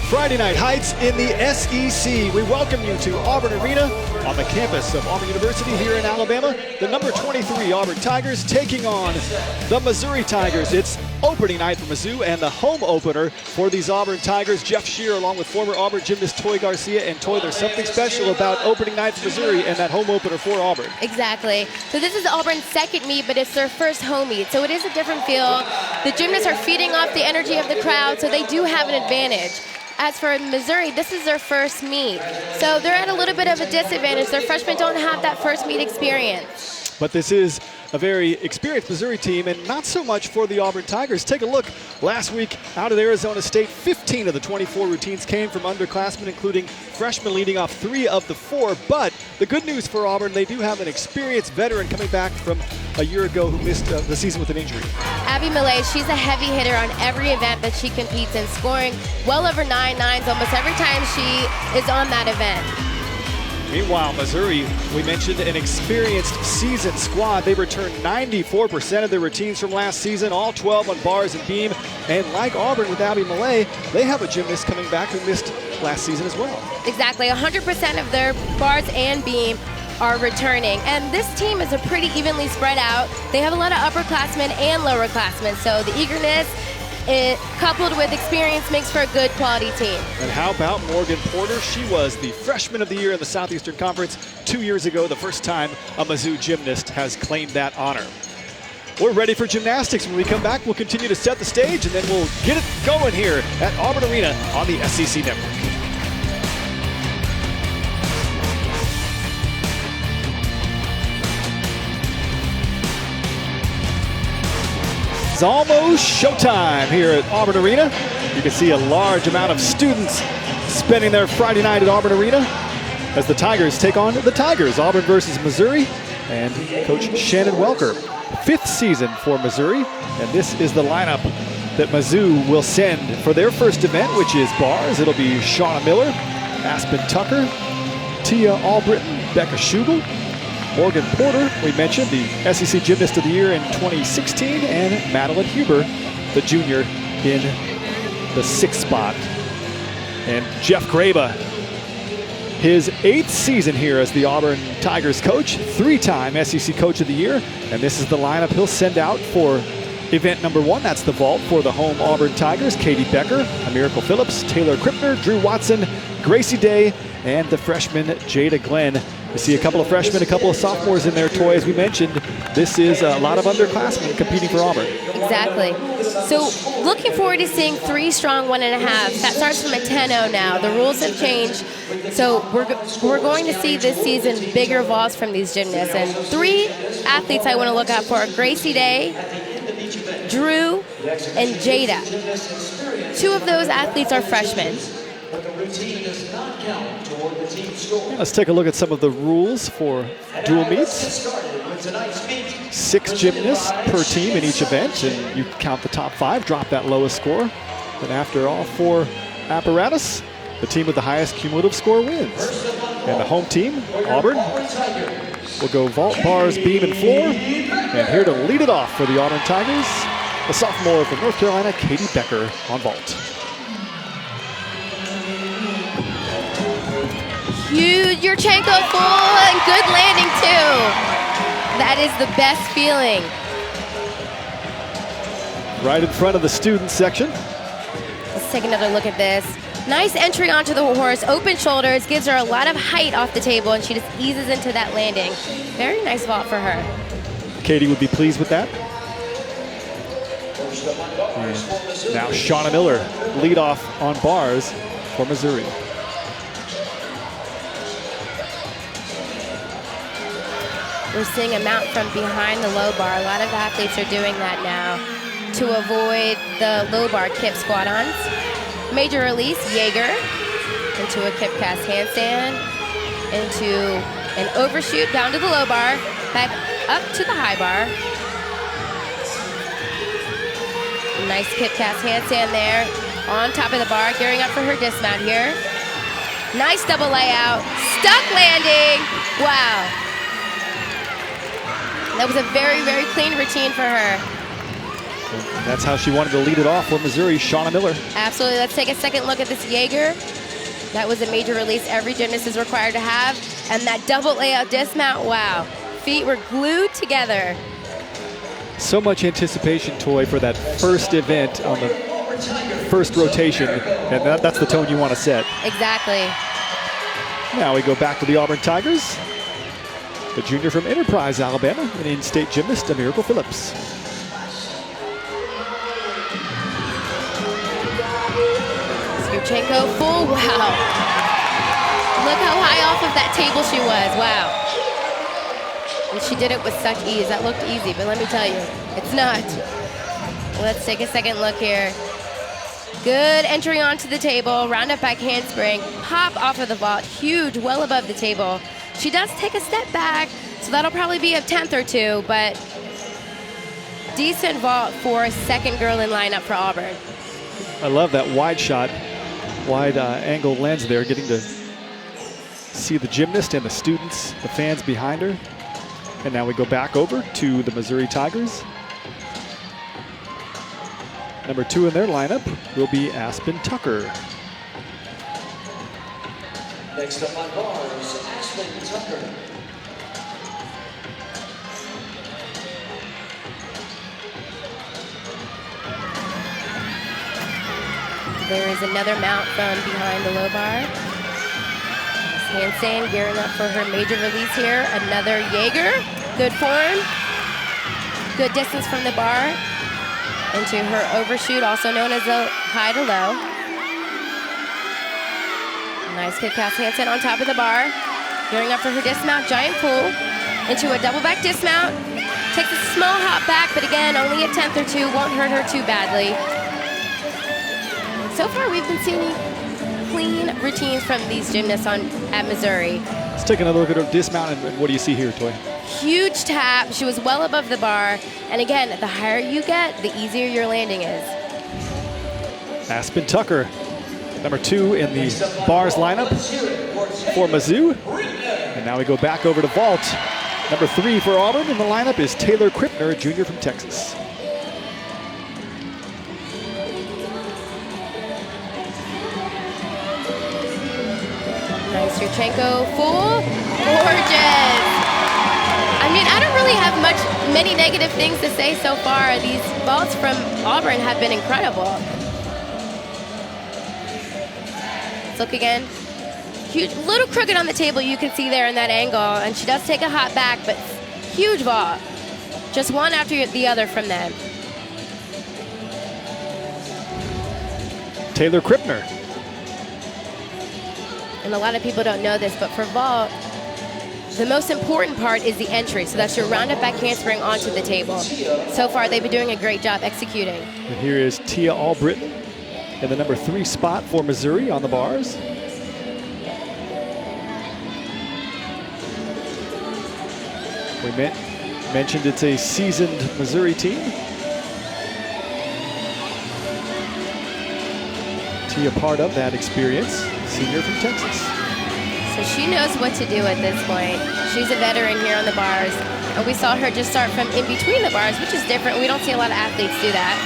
Friday Night Heights in the SEC. We welcome you to Auburn Arena on the campus of Auburn University here in Alabama. The number 23 Auburn Tigers taking on the Missouri Tigers. It's opening night for Mizzou and the home opener for these Auburn Tigers. Jeff Shear along with former Auburn gymnast Toy Garcia. And Toy, there's something special about opening night for Missouri and that home opener for Auburn. Exactly. So this is Auburn's second meet, but it's their first home meet. So it is a different feel. The gymnasts are feeding off the energy of the crowd, so they do have an advantage. As for Missouri, this is their first meet. So they're at a little bit of a disadvantage. Their freshmen don't have that first meet experience. But this is a very experienced Missouri team, and not so much for the Auburn Tigers. Take a look. Last week out at Arizona State, 15 of the 24 routines came from underclassmen, including freshmen leading off 3 of the 4. But the good news for Auburn, they do have an experienced veteran coming back from a year ago who missed the season with an injury. Abby Millay, she's a heavy hitter on every event that she competes in, scoring well over 9 nines almost every time she is on that event. Meanwhile, Missouri, we mentioned an experienced seasoned squad. They returned 94% of their routines from last season, all 12 on bars and beam. And like Auburn with Abby Millay, they have a gymnast coming back who missed last season as well. Exactly, 100% of their bars and beam are returning. And this team is a pretty evenly spread out. They have a lot of upperclassmen and lowerclassmen, so the eagerness coupled with experience makes for a good quality team. And how about Morgan Porter? She was the freshman of the year in the Southeastern Conference 2 years ago, the first time a Mizzou gymnast has claimed that honor. We're ready for gymnastics. When we come back, we'll continue to set the stage, and then we'll get it going here at Auburn Arena on the SEC Network. It's almost showtime here at Auburn Arena. You can see a large amount of students spending their Friday night at Auburn Arena as the Tigers take on the Tigers. Auburn versus Missouri, and Coach Shannon Welker. 5th season for Missouri, and this is the lineup that Mizzou will send for their first event, which is bars. It'll be Shauna Miller, Aspen Tucker, Tia Albritton, Becca Schugel, Morgan Porter, we mentioned, the SEC Gymnast of the Year in 2016, and Madeline Huber, the junior, in the 6th spot. And Jeff Graba, his 8th season here as the Auburn Tigers coach, 3-time SEC Coach of the Year, and this is the lineup he'll send out for event number 1. That's the vault for the home Auburn Tigers. Katie Becker, Miracle Phillips, Taylor Krippner, Drew Watson, Gracie Day, and the freshman Jada Glenn. You see a couple of freshmen, a couple of sophomores in there, Toy. As we mentioned, this is a lot of underclassmen competing for Auburn. Exactly. So looking forward to seeing 3 strong 1.5s. That starts from a 10-0 now. The rules have changed. So we're going to see this season bigger vaults from these gymnasts. And 3 athletes I want to look out for are Gracie Day, Drew, and Jada. 2 of those athletes are freshmen. Let's take a look at some of the rules for dual meets. 6 gymnasts per team in each event, and you count the top 5, drop that lowest score. And after all 4 apparatus, the team with the highest cumulative score wins. And the home team, Auburn, will go vault, bars, beam, and floor. And here to lead it off for the Auburn Tigers, the sophomore from North Carolina, Katie Becker, on vault. Huge Yurchenko full and good landing too. That is the best feeling. Right in front of the student section. Let's take another look at this. Nice entry onto the horse, open shoulders, gives her a lot of height off the table, and she just eases into that landing. Very nice vault for her. Katie would be pleased with that. And now Shauna Miller, lead off on bars for Missouri. We're seeing a mount from behind the low bar. A lot of athletes are doing that now to avoid the low bar kip squat-ons. Major release, Jaeger, into a kip cast handstand, into an overshoot down to the low bar, back up to the high bar. Nice kip cast handstand there, on top of the bar, gearing up for her dismount here. Nice double layout, stuck landing, wow. That was a very, very clean routine for her. And that's how she wanted to lead it off for Missouri, Shauna Miller. Absolutely. Let's take a second look at this Jaeger. That was a major release every gymnast is required to have. And that double layout dismount, wow. Feet were glued together. So much anticipation, Toy, for that first event on the first rotation. And that's the tone you want to set. Exactly. Now we go back to the Auburn Tigers. The junior from Enterprise, Alabama, and in-state gymnast, Miracle Phillips. Skirchenko full, wow. Look how high off of that table she was, wow. And she did it with such ease. That looked easy, but let me tell you, it's not. Let's take a second look here. Good entry onto the table, round up back handspring, pop off of the vault, huge, well above the table. She does take a step back, so that'll probably be a 10th or two, but decent vault for a second girl in lineup for Auburn. I love that wide shot, wide angle lens there, getting to see the gymnast and the students, the fans behind her. And now we go back over to the Missouri Tigers. Number 2 in their lineup will be Aspen Tucker. Next up on bars, Aspen Tucker. There is another mount from behind the low bar. Handstand gearing up for her major release here. Another Jaeger. Good form. Good distance from the bar into her overshoot, also known as a high to low. Nice kick pass handstand on top of the bar. Gearing up for her dismount, giant pull into a double back dismount. Takes a small hop back, but again, only a 10th or two. Won't hurt her too badly. So far, we've been seeing clean routines from these gymnasts at Missouri. Let's take another look at her dismount, and what do you see here, Toy? Huge tap. She was well above the bar. And again, the higher you get, the easier your landing is. Aspen Tucker, number 2 in the bars lineup for Mizzou. And now we go back over to vault. Number 3 for Auburn in the lineup is Taylor Krippner, a junior from Texas. Nice Yurchenko, full, gorgeous. I mean, I don't really have many negative things to say so far. These vaults from Auburn have been incredible. Let's look again. Huge, little crooked on the table, you can see there in that angle, and she does take a hop back, but huge vault. Just one after the other from them. Taylor Krippner. And a lot of people don't know this, but for vault, the most important part is the entry. So that's your round-up back handspring onto the table. So far, they've been doing a great job executing. And here is Tia Albritton in the number 3 spot for Missouri on the bars. We mentioned it's a seasoned Missouri team. Tia part of that experience, senior from Texas. So she knows what to do at this point. She's a veteran here on the bars. And we saw her just start from in between the bars, which is different. We don't see a lot of athletes do that.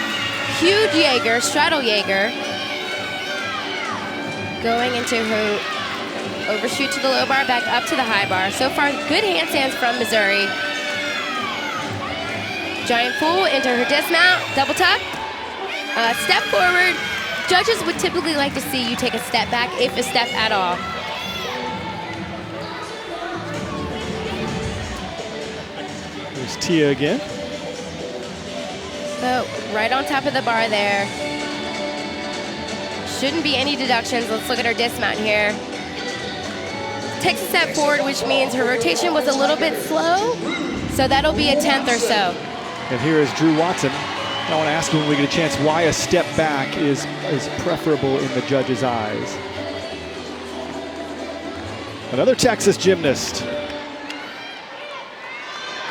Huge Jaeger, straddle Jaeger. Going into her overshoot to the low bar, back up to the high bar. So far, good handstands from Missouri. Giant pull into her dismount, double tuck. Step forward. Judges would typically like to see you take a step back, if a step at all. There's Tia again. So right on top of the bar there. Shouldn't be any deductions. Let's look at her dismount here. Takes a step forward, which means her rotation was a little bit slow. So that'll be a 10th or so. And here is Drew Watson. I want to ask you when we get a chance why a step back is preferable in the judge's eyes. Another Texas gymnast.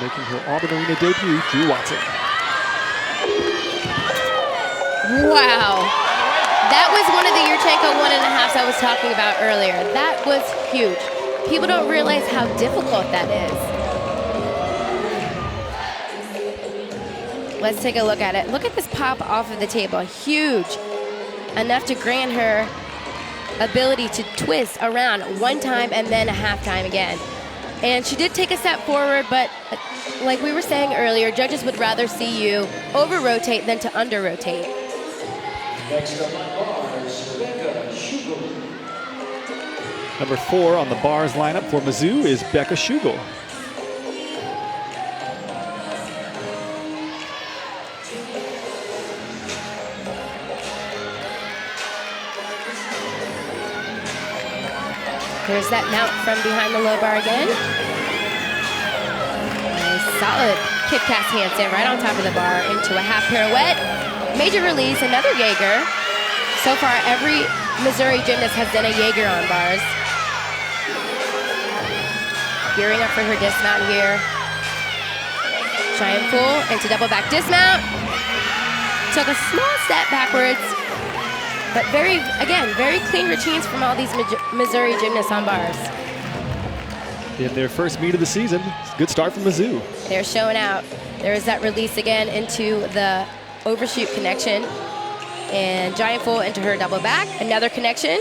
Making her Auburn Arena debut, Drew Watson. Wow. That was one of the Yurchenko 1.5s I was talking about earlier. That was huge. People don't realize how difficult that is. Let's take a look at it. Look at this pop off of the table. Huge. Enough to grant her ability to twist around one time and then a half time again. And she did take a step forward, but like we were saying earlier, judges would rather see you over-rotate than to under-rotate. Next up on bars, Becca Schugel. Number 4 on the bars lineup for Mizzou is Becca Schugel. There's that mount from behind the low bar again. Nice, solid kick cast handstand right on top of the bar into a half pirouette. Major release, another Jaeger. So far, every Missouri gymnast has done a Jaeger on bars. Gearing up for her dismount here. Giant full into double back dismount. Took a small step backwards. But very clean routines from all these Missouri gymnasts on bars. In their first meet of the season, good start from Mizzou. They're showing out. There is that release again into the overshoot connection. And giant full into her double back. Another connection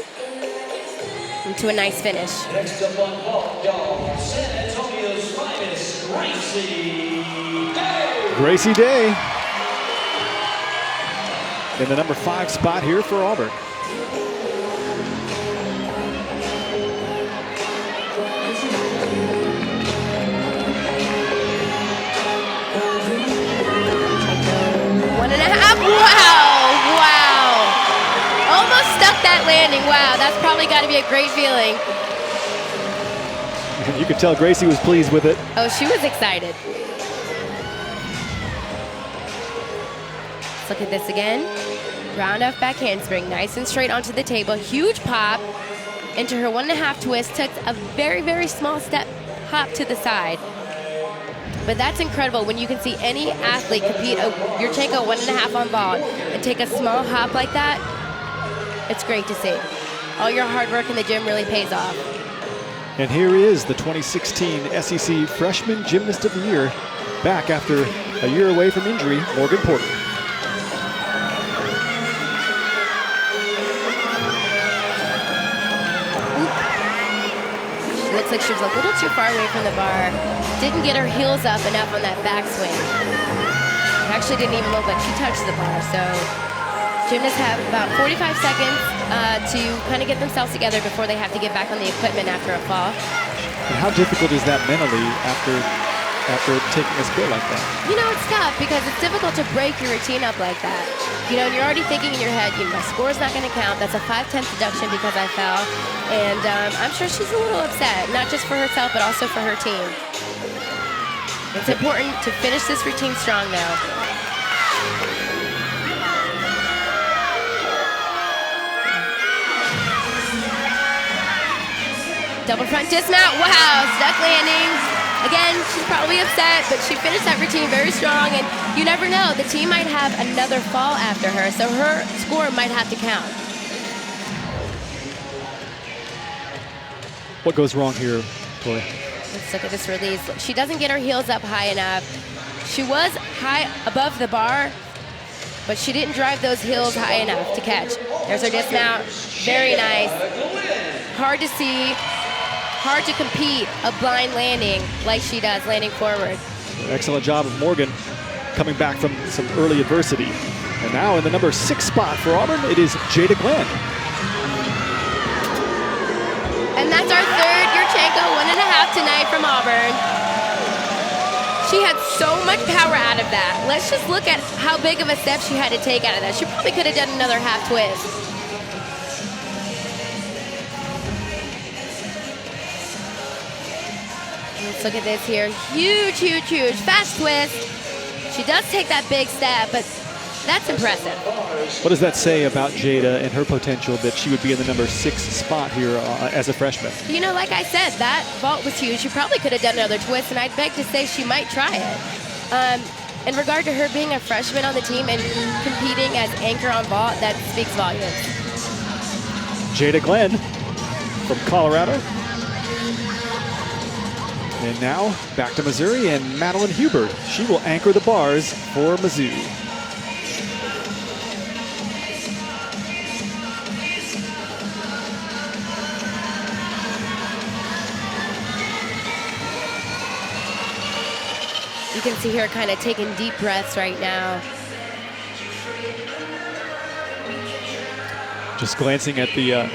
into a nice finish. Next up on ball, y'all, San Antonio's finest, Gracie Day. Gracie Day in the number 5 spot here for Auburn. One and a half. Wow, wow. Almost stuck that landing. Wow, that's probably got to be a great feeling. You could tell Gracie was pleased with it. Oh, she was excited. Let's look at this again. Round off back handspring, nice and straight onto the table. Huge pop into her 1.5 twist. Took a very, very small step hop to the side. But that's incredible when you can see any athlete compete your take a 1.5 on ball and take a small hop like that. It's great to see. All your hard work in the gym really pays off. And here is the 2016 SEC Freshman Gymnast of the Year, back after a year away from injury, Morgan Porter. Looks like she was a little too far away from the bar. Didn't get her heels up enough on that backswing. It actually didn't even look like she touched the bar. So gymnasts have about 45 seconds to kind of get themselves together before they have to get back on the equipment after a fall. And how difficult is that mentally after taking a spill like that? You know, it's tough because it's difficult to break your routine up like that. You know, and you're already thinking in your head, you know, my score's not going to count. That's a 5/10 deduction because I fell. And I'm sure she's a little upset, not just for herself, but also for her team. It's important to finish this routine strong now. Double front dismount, wow, stuck landing. Again, she's probably upset, but she finished that routine very strong, and you never know, the team might have another fall after her, so her score might have to count. What goes wrong here, Tori? Let's look at this release. She doesn't get her heels up high enough. She was high above the bar, but she didn't drive those heels high enough to catch. There's her dismount, very nice. Hard to see. Hard to compete a blind landing like she does, landing forward. Excellent job of Morgan coming back from some early adversity. And now in the number 6 spot for Auburn, it is Jada Glenn. And that's our third Yurchenko 1.5 tonight from Auburn. She had so much power out of that. Let's just look at how big of a step she had to take out of that. She probably could have done another half twist. Let's look at this here. Huge, huge, huge. Fast twist. She does take that big step, but that's impressive. What does that say about Jada and her potential that she would be in the number 6 spot here as a freshman? You know, like I said, that vault was huge. She probably could have done another twist, and I'd beg to say she might try it. In regard to her being a freshman on the team and competing as anchor on vault, that speaks volumes. Jada Glenn from Colorado. And now back to Missouri and Madeline Huber. She will anchor the bars for Mizzou. You can see her kind of taking deep breaths right now. Just glancing at the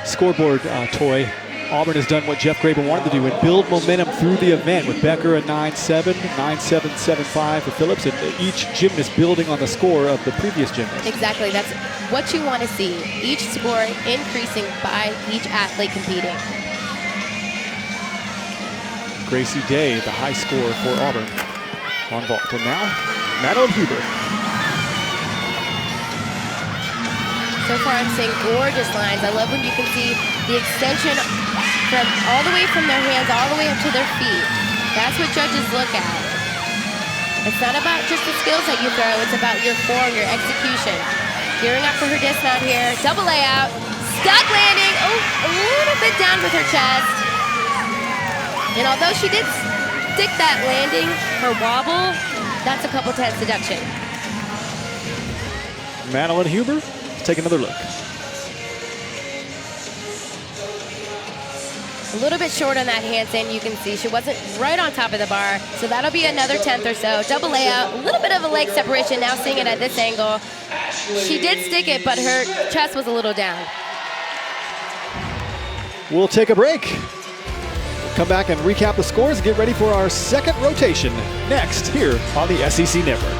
scoreboard toy, Auburn has done what Jeff Graber wanted to do and build momentum through the event with Becker a 9-7, 9-7, 7-5 for Phillips, and each gymnast building on the score of the previous gymnast. Exactly, that's what you want to see. Each score increasing by each athlete competing. Gracie Day, the high score for Auburn on vault. And now, Madeline Huber. So far I'm seeing gorgeous lines. I love when you can see the extension from all the way from their hands all the way up to their feet. That's what judges look at. It's not about just the skills that you throw, it's about your form, your execution. Gearing up for her dismount here. Double layout, stuck landing. Oh, a little bit down with her chest. And although she did stick that landing, her wobble, that's a couple tenths deduction. Madeline Huber, let's take another look. A little bit short on that handstand, you can see. She wasn't right on top of the bar, so that'll be another tenth or so. Double layout, a little bit of a leg separation, now seeing it at this angle. She did stick it, but her chest was a little down. We'll take a break. Come back and recap the scores and get ready for our second rotation next here on the SEC Network.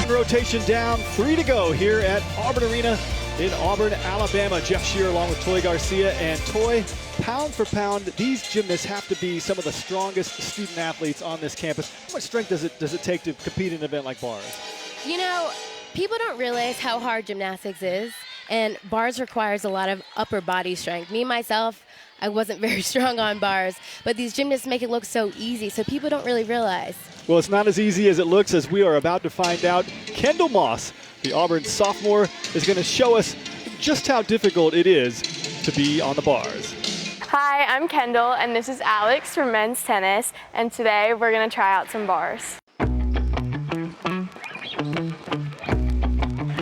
Rotation down, 3 to go here at Auburn Arena in Auburn, Alabama. Jeff Shear along with Toy Garcia. And Toy, pound for pound, these gymnasts have to be some of the strongest student athletes on this campus. How much strength does it take to compete in an event like bars? You know, people don't realize how hard gymnastics is. And bars requires a lot of upper body strength. Me, myself, I wasn't very strong on bars, but these gymnasts make it look so easy, so people don't really realize. Well, it's not as easy as it looks, as we are about to find out. Kendall Moss, the Auburn sophomore, is going to show us just how difficult it is to be on the bars. Hi, I'm Kendall, and this is Alex from men's tennis, and today we're going to try out some bars.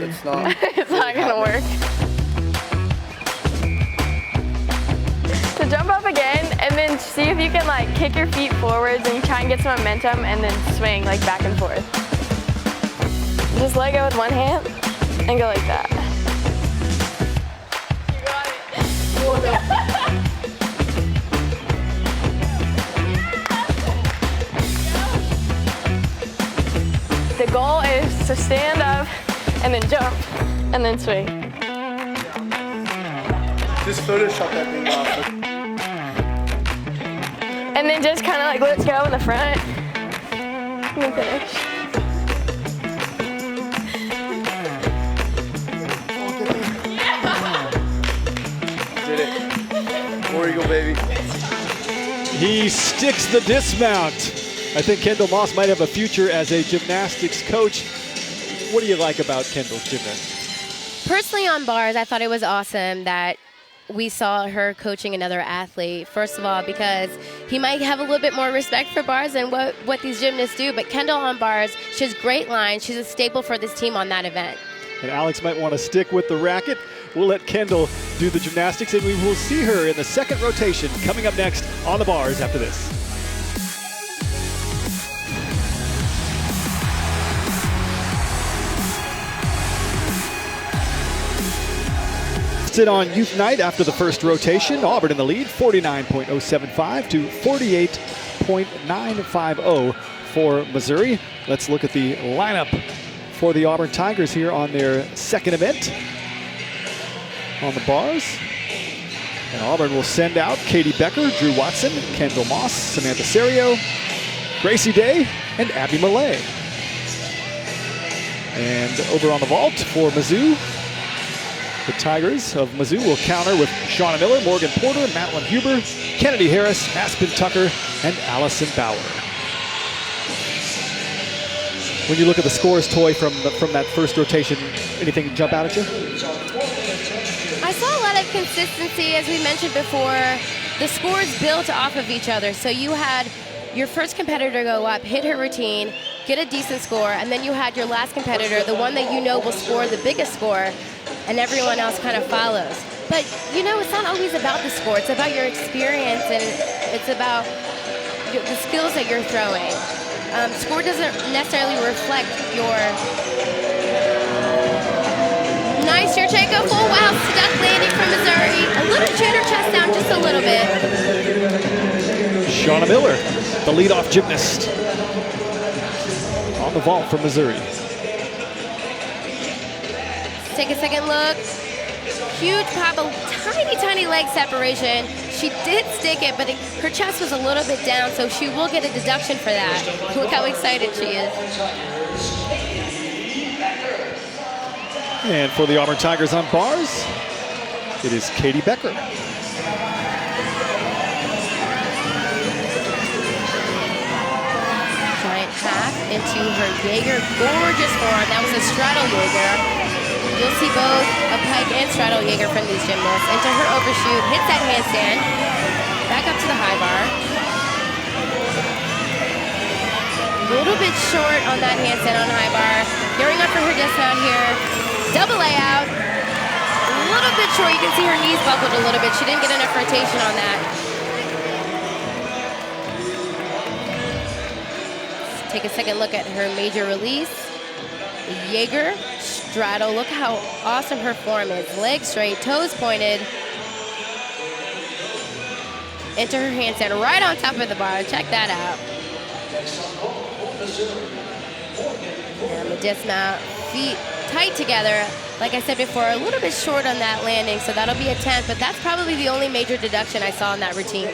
It's not. It's not going to work. So jump up again, and then see if you can like kick your feet forwards and try and get some momentum, and then swing like back and forth. Just let go with one hand and go like that. You got it. The goal is to stand up and then jump and then swing. Just Photoshop that thing off. And then just kind of like let's go in the front and then finish. Did it. War Eagle, baby. He sticks the dismount. I think Kendall Moss might have a future as a gymnastics coach. What do you like about Kendall's gymnastics? Personally on bars, I thought it was awesome that we saw her coaching another athlete. First of all, because he might have a little bit more respect for bars than what these gymnasts do, but Kendall on bars, she has great lines. She's a staple for this team on that event. And Alex might want to stick with the racket. We'll let Kendall do the gymnastics, and we will see her in the second rotation coming up next on the bars after this. Sit on Youth Night after the first rotation. Auburn in the lead, 49.075 to 48.950 for Missouri. Let's look at the lineup for the Auburn Tigers here on their second event on the bars. And Auburn will send out Katie Becker, Drew Watson, Kendall Moss, Samantha Serio, Gracie Day, and Abby Millay. And over on the vault for Mizzou, the Tigers of Mizzou will counter with Shauna Miller, Morgan Porter, Madeline Huber, Kennedy Harris, Aspen Tucker, and Allison Bauer. When you look at the scores, Toy, from that first rotation, anything jump out at you? I saw a lot of consistency, as we mentioned before. The scores built off of each other. So you had your first competitor go up, hit her routine, get a decent score, and then you had your last competitor, the one that you know will score the biggest score, and everyone else kind of follows. But you know, it's not always about the score. It's about your experience, and it's about the skills that you're throwing. Score doesn't necessarily reflect your... Nice Yurchenko full wow, stuck landing from Missouri. A little shoot her chest down just a little bit. Shauna Miller, the leadoff gymnast, on the vault from Missouri. Let's take a second look. Huge pop, a tiny, tiny leg separation. She did stick it, but her chest was a little bit down, so she will get a deduction for that. Look how excited she is. And for the Auburn Tigers on bars, it is Katie Becker. Giant half into her Jaeger, gorgeous form. That was a straddle Jaeger. You'll see both a pike and straddle Jaeger from these gymnasts. Into her overshoot, hits that handstand, back up to the high bar. A little bit short on that handstand on high bar. Gearing up for her dismount here. Double layout. A little bit short. You can see her knees buckled a little bit. She didn't get enough rotation on that. Let's take a second look at her major release. Jaeger, straddle. Look how awesome her form is. Legs straight, toes pointed. Into her handstand right on top of the bar. Check that out. And the dismount, feet tight together. Like I said before, a little bit short on that landing, so that'll be a 10th, but that's probably the only major deduction I saw in that routine.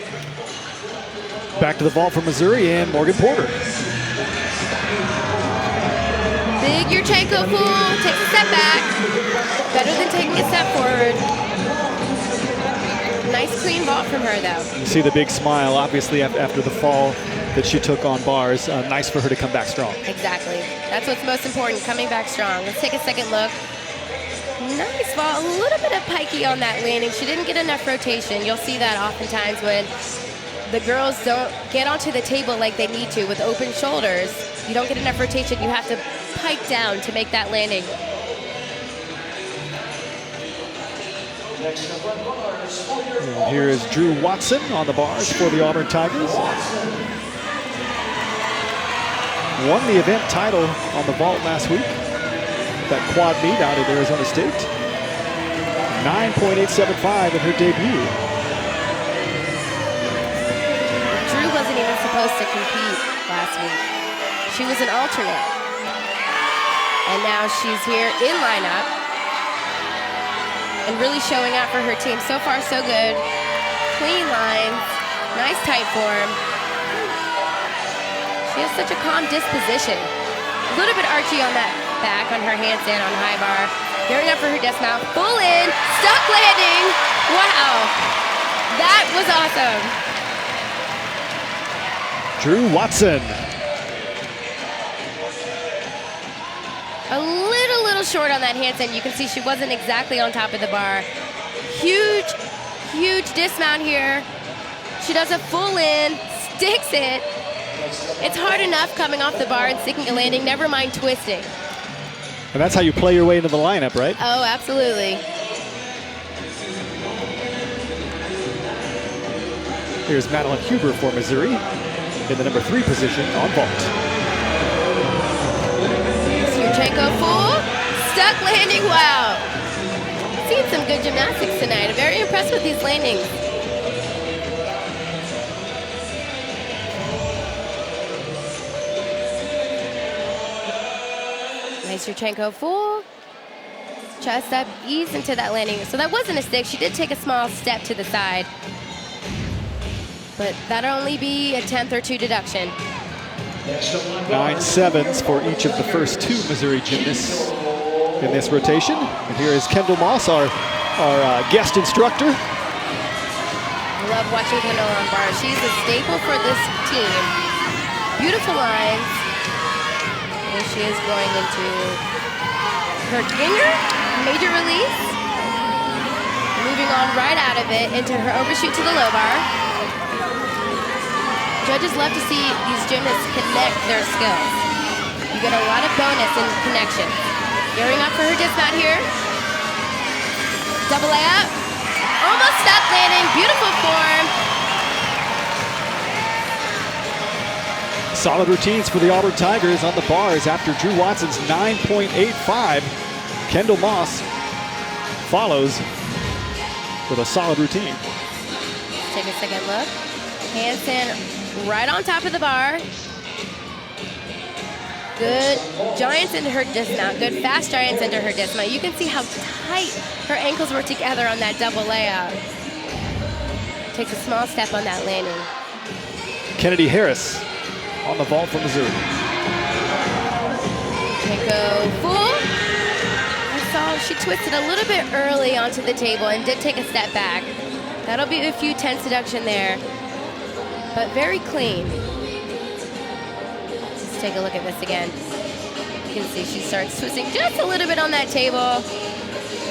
Back to the vault from Missouri and Morgan Porter. Big Yurchenko full, takes a step back. Better than taking a step forward. Nice clean vault from her though. You see the big smile, obviously, after the fall that she took on bars. Nice for her to come back strong. Exactly. That's what's most important, coming back strong. Let's take a second look. Nice vault, a little bit of pikey on that landing. She didn't get enough rotation. You'll see that oftentimes when the girls don't get onto the table like they need to with open shoulders. You don't get enough rotation. You have to pike down to make that landing. And here is Drew Watson on the bars for the Auburn Tigers. Won the event title on the vault last week. That quad meet out at Arizona State. 9.875 in her debut. Drew wasn't even supposed to compete last week. She was an alternate. And now she's here in lineup and really showing out for her team. So far, so good. Clean lines, nice tight form. She has such a calm disposition. A little bit archy on that back on her handstand on high bar. Gearing up for her dismount, full in, stuck landing. Wow, that was awesome. Drew Watson. A little short on that handstand. You can see she wasn't exactly on top of the bar. Huge dismount here. She does a full in, sticks it. It's hard enough coming off the bar and sticking a landing, never mind twisting. And that's how you play your way into the lineup, right? Oh, absolutely. Here's Madeline Huber for Missouri in the number 3 position on vault. Yurchenko full, stuck landing, wow. Seen some good gymnastics tonight. I'm very impressed with these landings. Nice Yurchenko full. Chest up, ease into that landing. So that wasn't a stick. She did take a small step to the side. But that'll only be a 10th or 2 deduction. 9 sevens for each of the first 2 Missouri gymnasts in this rotation. And here is Kendall Moss, our guest instructor. I love watching Kendall on bar. She's a staple for this team. Beautiful lines. And she is going into her Ginger, major release. moving on right out of it into her overshoot to the low bar. Judges love to see these gymnasts connect their skills. You get a lot of bonus in connection. Gearing up for her dismount here. Double layup. Almost stuck landing. Beautiful form. Solid routines for the Auburn Tigers on the bars after Drew Watson's 9.85. Kendall Moss follows with a solid routine. Let's take a second look. Handstand right on top of the bar. Good giants into her dismount. Good fast giants into her dismount. You can see how tight her ankles were together on that double layout. Takes a small step on that landing. Kennedy Harris on the vault from Mizzou. Janko full. I saw she twisted a little bit early onto the table and did take a step back. That'll be a few tense deduction there, but very clean. Let's take a look at this again. You can see she starts twisting just a little bit on that table.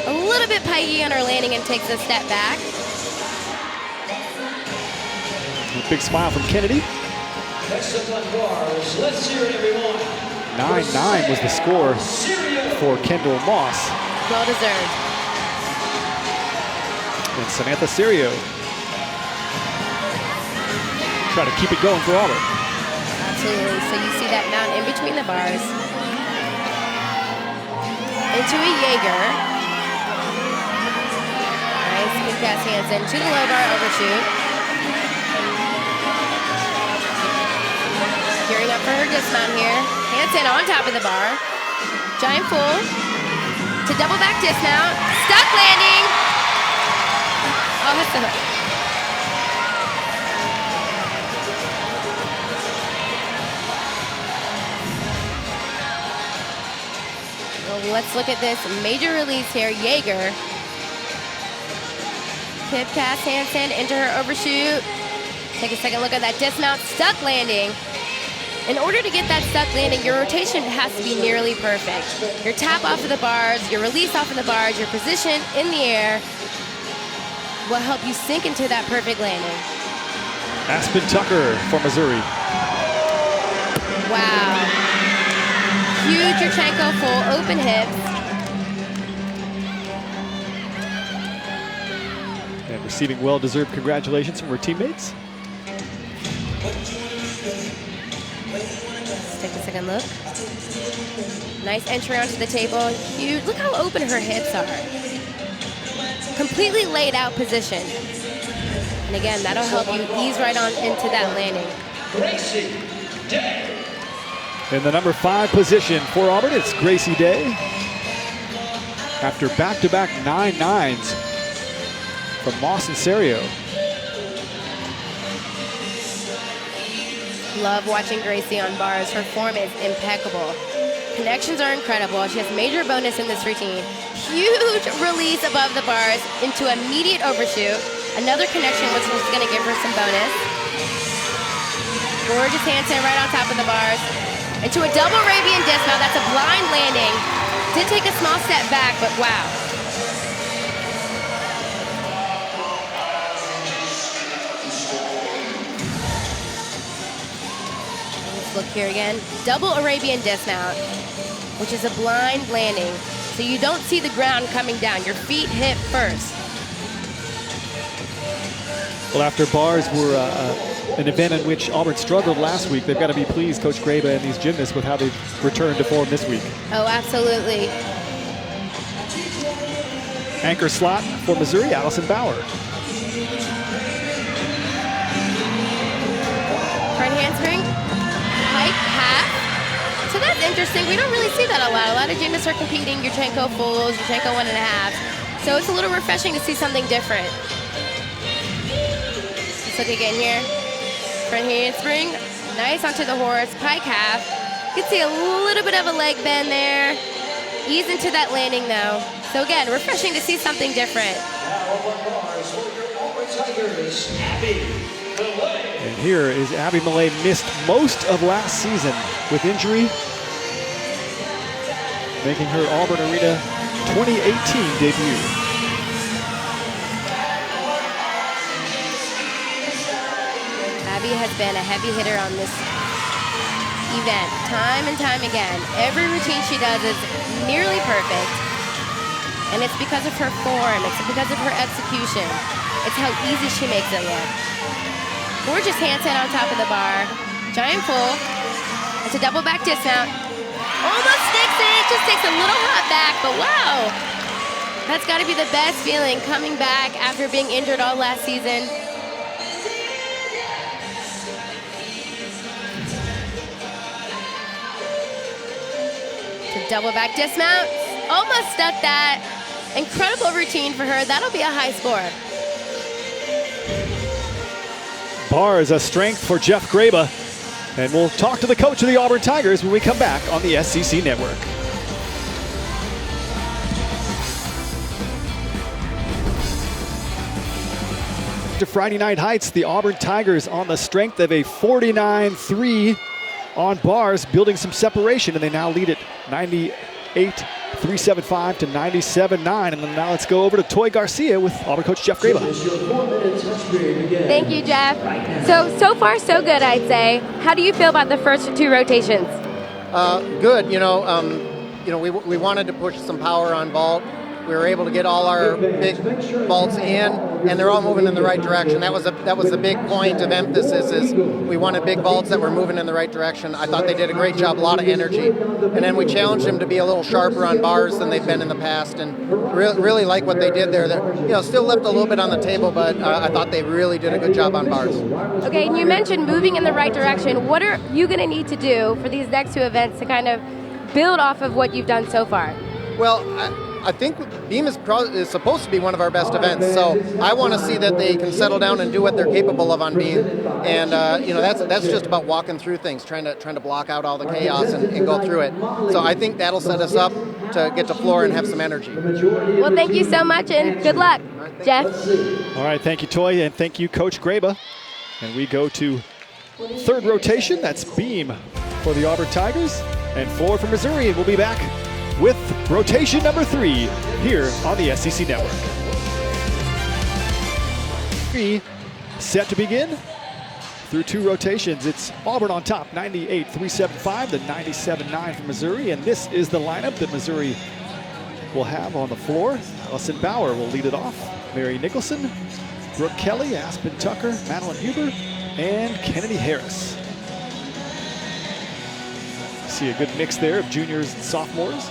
A little bit pikey on her landing and takes a step back. A big smile from Kennedy. Next up on bars, let's hear it, everyone. 9-9 was the score for Kendall Moss. Well deserved. And Samantha Serio try to keep it going for Auburn. Absolutely. So you see that mount in between the bars. Into a Jaeger. Nice kick pass handstand to the low bar overshoot. Gearing up for her dismount here. Handstand on top of the bar. Giant full. To double back dismount. Stuck landing. Oh, that's the hook. Well, let's look at this major release here. Jaeger. Hip cast handstand into her overshoot. Take a second look at that dismount. Stuck landing. In order to get that stuck landing, your rotation has to be nearly perfect. Your tap off of the bars, your release off of the bars, your position in the air will help you sink into that perfect landing. Aspen Tucker for Missouri. Wow. Huge Yurchenko full, open hips. And receiving well-deserved congratulations from her teammates. Let's take a second look. Nice entry onto the table. Huge. Look how open her hips are. Completely laid out position. And again, that'll help you ease right on into that landing. Gracie Day. In the number 5 position for Auburn, it's Gracie Day. After back-to-back 9-9s from Moss and Serio. Love watching Gracie on bars. Her form is impeccable. Connections are incredible. She has major bonus in this routine. Huge release above the bars into immediate overshoot. Another connection, which is going to give her some bonus. Gorgeous handstand right on top of the bars. Into a double Arabian dismount. That's a blind landing. Did take a small step back, but wow. Look here again. Double Arabian dismount, which is a blind landing. So you don't see the ground coming down. Your feet hit first. Well, after bars were an event in which Auburn struggled last week, they've got to be pleased, Coach Graba and these gymnasts, with how they've returned to form this week. Oh, absolutely. Anchor slot for Missouri, Allison Bauer. Front handspring. Pike half. So that's interesting. We don't really see that a lot. A lot of gymnasts are competing Yurchenko fulls, Yurchenko 1.5. So it's a little refreshing to see something different. Let's look again here. Front handspring. Nice onto the horse. Pike half. You can see a little bit of a leg bend there. Ease into that landing though. So again, refreshing to see something different. Now on bars for your Auburn Tigers, Abby Millay. And here is Abby Millay, missed most of last season with injury, making her Auburn Arena 2018 debut. has been a heavy hitter on this event, time and time again. Every routine she does is nearly perfect, and it's because of her form, it's because of her execution. It's how easy she makes it look. Gorgeous handstand on top of the bar, giant pull. It's a double back dismount. Almost sticks it, just takes a little hop back, but wow. That's gotta be the best feeling, coming back after being injured all last season. Double back dismount, almost stuck that. Incredible routine for her. That'll be a high score. Bars a strength for Jeff Graba. And we'll talk to the coach of the Auburn Tigers when we come back on the SEC Network. To Friday Night Heights, the Auburn Tigers on the strength of a 49-3 on bars, building some separation, and they now lead it 98-375 to 97-9. And now let's go over to Toy Garcia with Auburn coach Jeff Graba. Thank you, Jeff. So far, so good, I'd say. How do you feel about the first two rotations? Good. We wanted to push some power on vault. We were able to get all our big vaults in, and they're all moving in the right direction. That was the big point of emphasis, is we wanted big vaults that were moving in the right direction. I thought they did a great job, a lot of energy. And then we challenged them to be a little sharper on bars than they've been in the past, and really like what they did there. Still left a little bit on the table, but I thought they really did a good job on bars. Okay, and you mentioned moving in the right direction. What are you going to need to do for these next two events to kind of build off of what you've done so far? Well, I think Beam is supposed to be one of our best events, so I want to see that they can settle down and do what they're capable of on Beam, and that's just about walking through things, trying to block out all the chaos and go through it. So I think that'll set us up to get to floor and have some energy. Well, thank you so much, and good luck, Jeff. All right, thank you, Toy, and thank you, Coach Graba. And we go to third rotation. That's Beam for the Auburn Tigers, and floor for Missouri. We'll be back with rotation number 3 here on the SEC Network. 3 set to begin through 2 rotations. It's Auburn on top, 98-375 to 97-9 for Missouri, and this is the lineup that Missouri will have on the floor. Allison Bauer will lead it off. Mary Nicholson, Brooke Kelly, Aspen Tucker, Madeline Huber, and Kennedy Harris. See a good mix there of juniors and sophomores,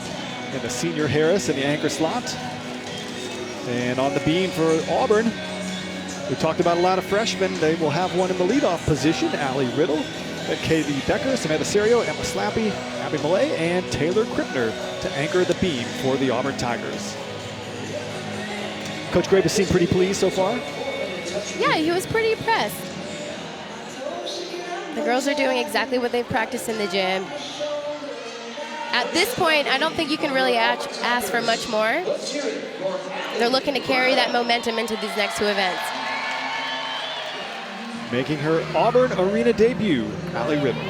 and the senior Harris in the anchor slot. And on the beam for Auburn, we talked about a lot of freshmen. They will have one in the leadoff position: Allie Riddle, Katie Becker, Samantha Serio, Emma Slappy, Abby Millay, and Taylor Krippner to anchor the beam for the Auburn Tigers. Coach Graba seemed pretty pleased so far. Yeah, he was pretty impressed. The girls are doing exactly what they've practiced in the gym. At this point, I don't think you can really ask for much more. They're looking to carry that momentum into these next 2 events. Making her Auburn Arena debut, Allie Riddle.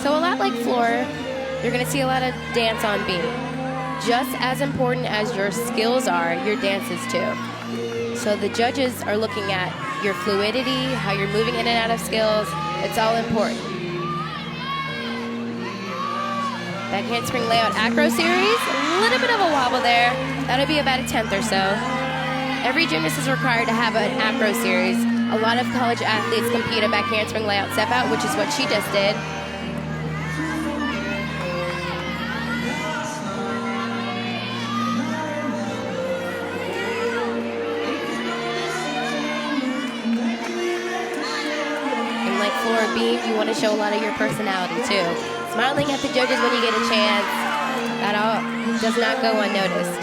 So a lot like floor, you're going to see a lot of dance on beam. Just as important as your skills are, your dances too. So the judges are looking at your fluidity, how you're moving in and out of skills. It's all important. Back handspring layout acro series, a little bit of a wobble there. That'll be about a 10th or so. Every gymnast is required to have an acro series. A lot of college athletes compete a back handspring layout step out, which is what she just did. Floor beam, you want to show a lot of your personality too. Smiling at the judges when you get a chance, that all does not go unnoticed.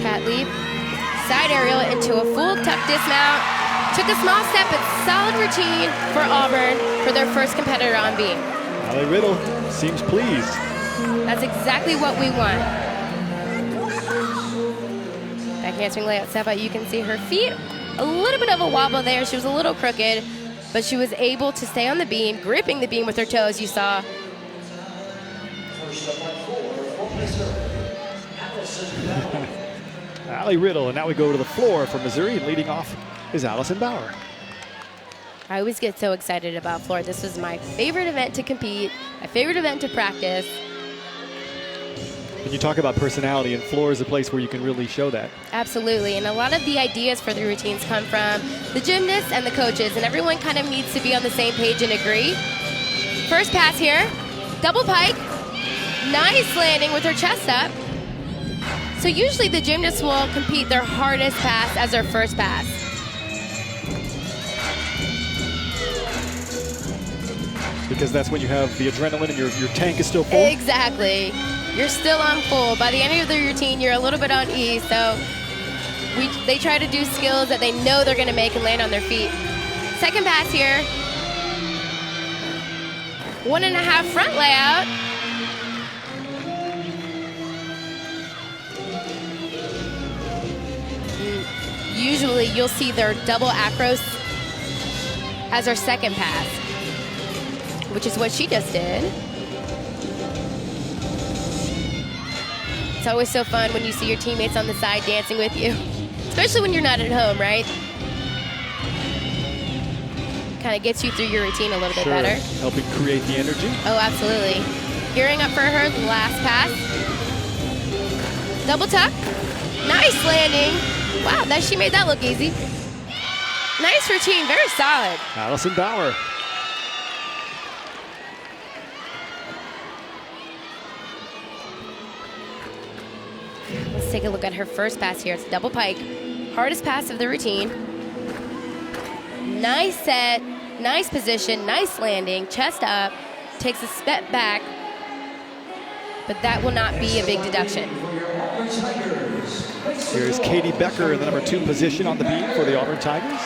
Cat leap, side aerial into a full tuck dismount. Took a small step, but solid routine for Auburn for their first competitor on beam. Allie Riddle seems pleased. That's exactly what we want. Back handspring layout step out. You can see her feet, a little bit of a wobble there. She was a little crooked, but she was able to stay on the beam, gripping the beam with her toes, you saw. Allie Riddle, and now we go to the floor for Missouri, and leading off is Allison Bauer. I always get so excited about floor. This was my favorite event to compete, my favorite event to practice. When you talk about personality, and floor is a place where you can really show that. Absolutely, and a lot of the ideas for the routines come from the gymnasts and the coaches, and everyone kind of needs to be on the same page and agree. First pass here, double pike, nice landing with her chest up. So usually the gymnasts will compete their hardest pass as their first pass. Because that's when you have the adrenaline and your tank is still full. Exactly. You're still on full. By the end of the routine, you're a little bit on E, so they try to do skills that they know they're going to make and land on their feet. Second pass here. 1.5 front layout. Usually you'll see their double acros as their second pass, which is what she just did. It's always so fun when you see your teammates on the side dancing with you, especially when you're not at home, right? Kind of gets you through your routine a little bit better. Helping create the energy. Oh, absolutely. Gearing up for her last pass. Double tuck. Nice landing. Wow, she made that look easy. Nice routine, very solid. Allison Bauer. Let's take a look at her first pass here. It's double pike. Hardest pass of the routine. Nice set, nice position, nice landing, chest up, takes a step back, but that will not be a big deduction. Here's Katie Becker in the number 2 position on the beam for the Auburn Tigers.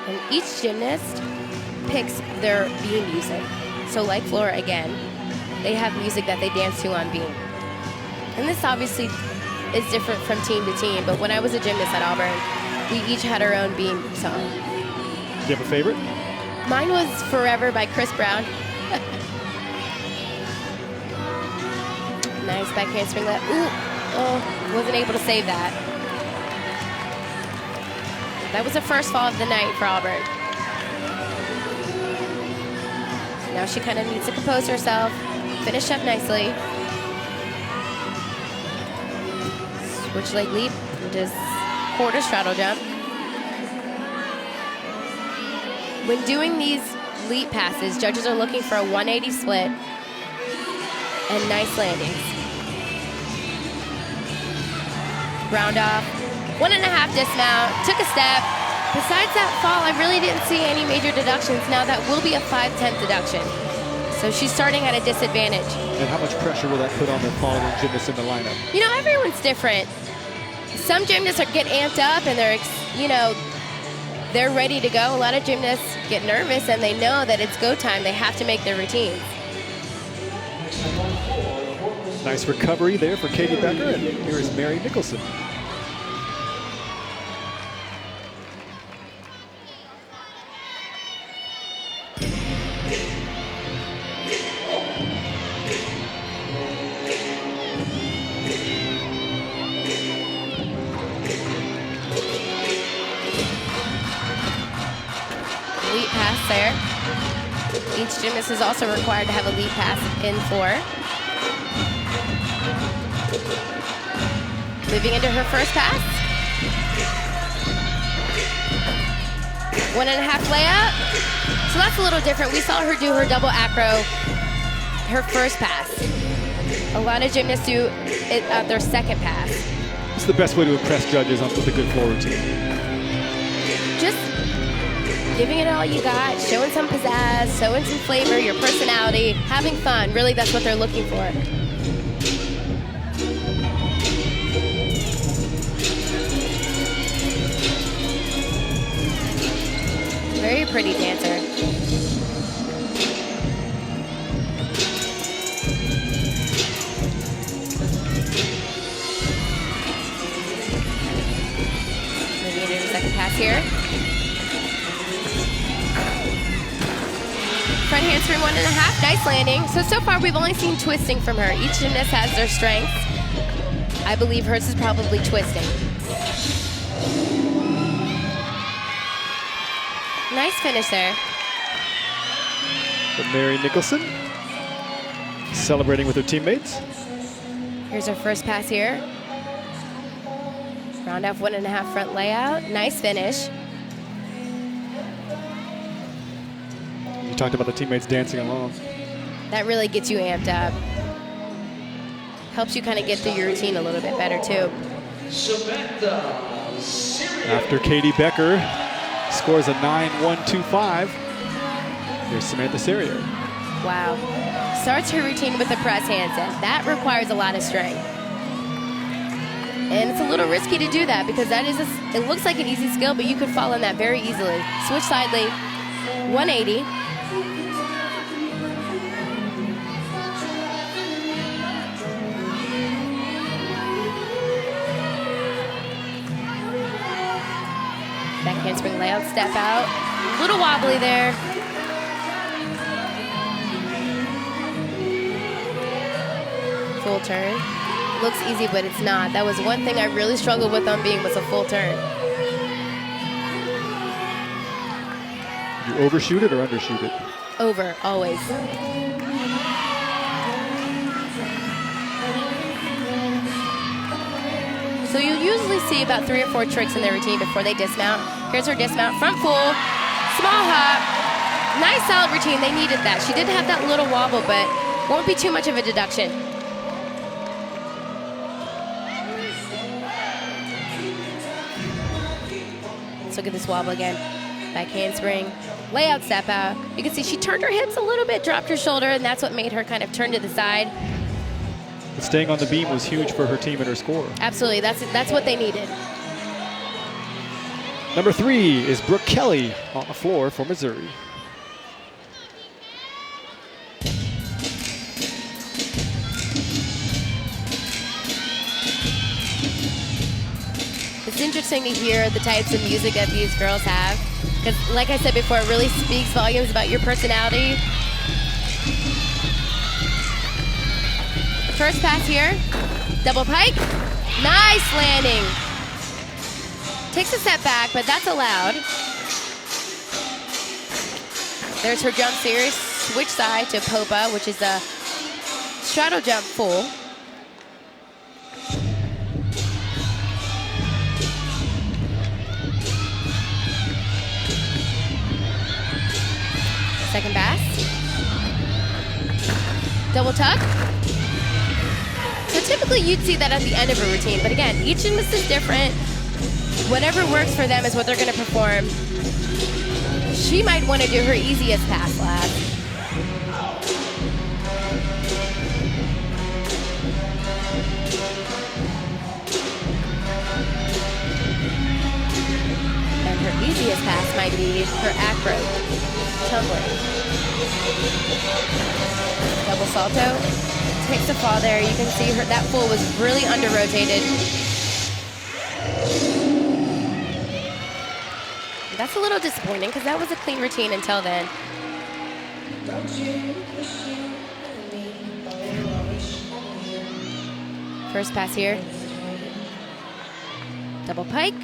And each gymnast picks their beam music. So like Flora again, they have music that they dance to on beam. And this obviously is different from team to team, but when I was a gymnast at Auburn, we each had our own beam song. Do you have a favorite? Mine was Forever by Chris Brown. Nice back handspring left. Ooh, oh, wasn't able to save that. That was the first fall of the night for Auburn. Now she kind of needs to compose herself, finish up nicely. Switch leg leap, just quarter straddle jump. When doing these leap passes, judges are looking for a 180 split and nice landings. Round off, 1.5 dismount, took a step. Besides that fall, I really didn't see any major deductions. Now that will be a 5/10 deduction. So she's starting at a disadvantage. And how much pressure will that put on the following gymnasts in the lineup? You know, everyone's different. Some gymnasts get amped up and they're ready to go. A lot of gymnasts get nervous and they know that it's go time. They have to make their routines. Nice recovery there for Katie Becker, and here is Mary Nicholson. Leap pass there. Each gymnast is also required to have a leap pass in 4. Moving into her first pass. 1.5 layout. So that's a little different. We saw her do her double acro, her first pass. A lot of gymnasts do it at their second pass. It's the best way to impress judges with a good floor routine. Just giving it all you got, showing some pizzazz, showing some flavor, your personality, having fun. Really, that's what they're looking for. Very pretty dancer. Moving into the second pass here. handspring 1.5, nice landing. So far we've only seen twisting from her. Each gymnast has their strengths. I believe hers is probably twisting. Nice finish there. But Mary Nicholson celebrating with her teammates. Here's her first pass here. Round off 1.5 front layout. Nice finish. You talked about the teammates dancing along. That really gets you amped up. Helps you kind of get through your routine a little bit better too. After Katie Becker scores a 9.125, here's Samantha Serio. Wow. Starts her routine with a press handstand. That requires a lot of strength. And it's a little risky to do that because that is it looks like an easy skill, but you could fall on that very easily. Switch side leg, 180. Back handspring layout, step out. A little wobbly there. Full turn. Looks easy, but it's not. That was one thing I really struggled with on beam was a full turn. You overshoot it or undershoot it? Over, always. So you'll usually see about 3 or 4 tricks in their routine before they dismount. Here's her dismount, front full, small hop. Nice solid routine, they needed that. She did have that little wobble, but won't be too much of a deduction. Let's look at this wobble again. Back handspring, layout step out. You can see she turned her hips a little bit, dropped her shoulder, and that's what made her kind of turn to the side. But staying on the beam was huge for her team and her score. Absolutely, that's what they needed. Number 3 is Brooke Kelly on the floor for Missouri. It's interesting to hear the types of music that these girls have. Because like I said before, it really speaks volumes about your personality. First pass here, double pike, nice landing. Takes a step back, but that's allowed. There's her jump series, switch side to Popa, which is a straddle jump full. Second pass. Double tuck. So typically you'd see that at the end of a routine, but again, each gymnast is different. Whatever works for them is what they're gonna perform. She might wanna do her easiest pass last. And her easiest pass might be her acro. Tumbling. Double salto. Takes a fall there. You can see her, that full was really under-rotated. That's a little disappointing because that was a clean routine until then. First pass here. Double pike.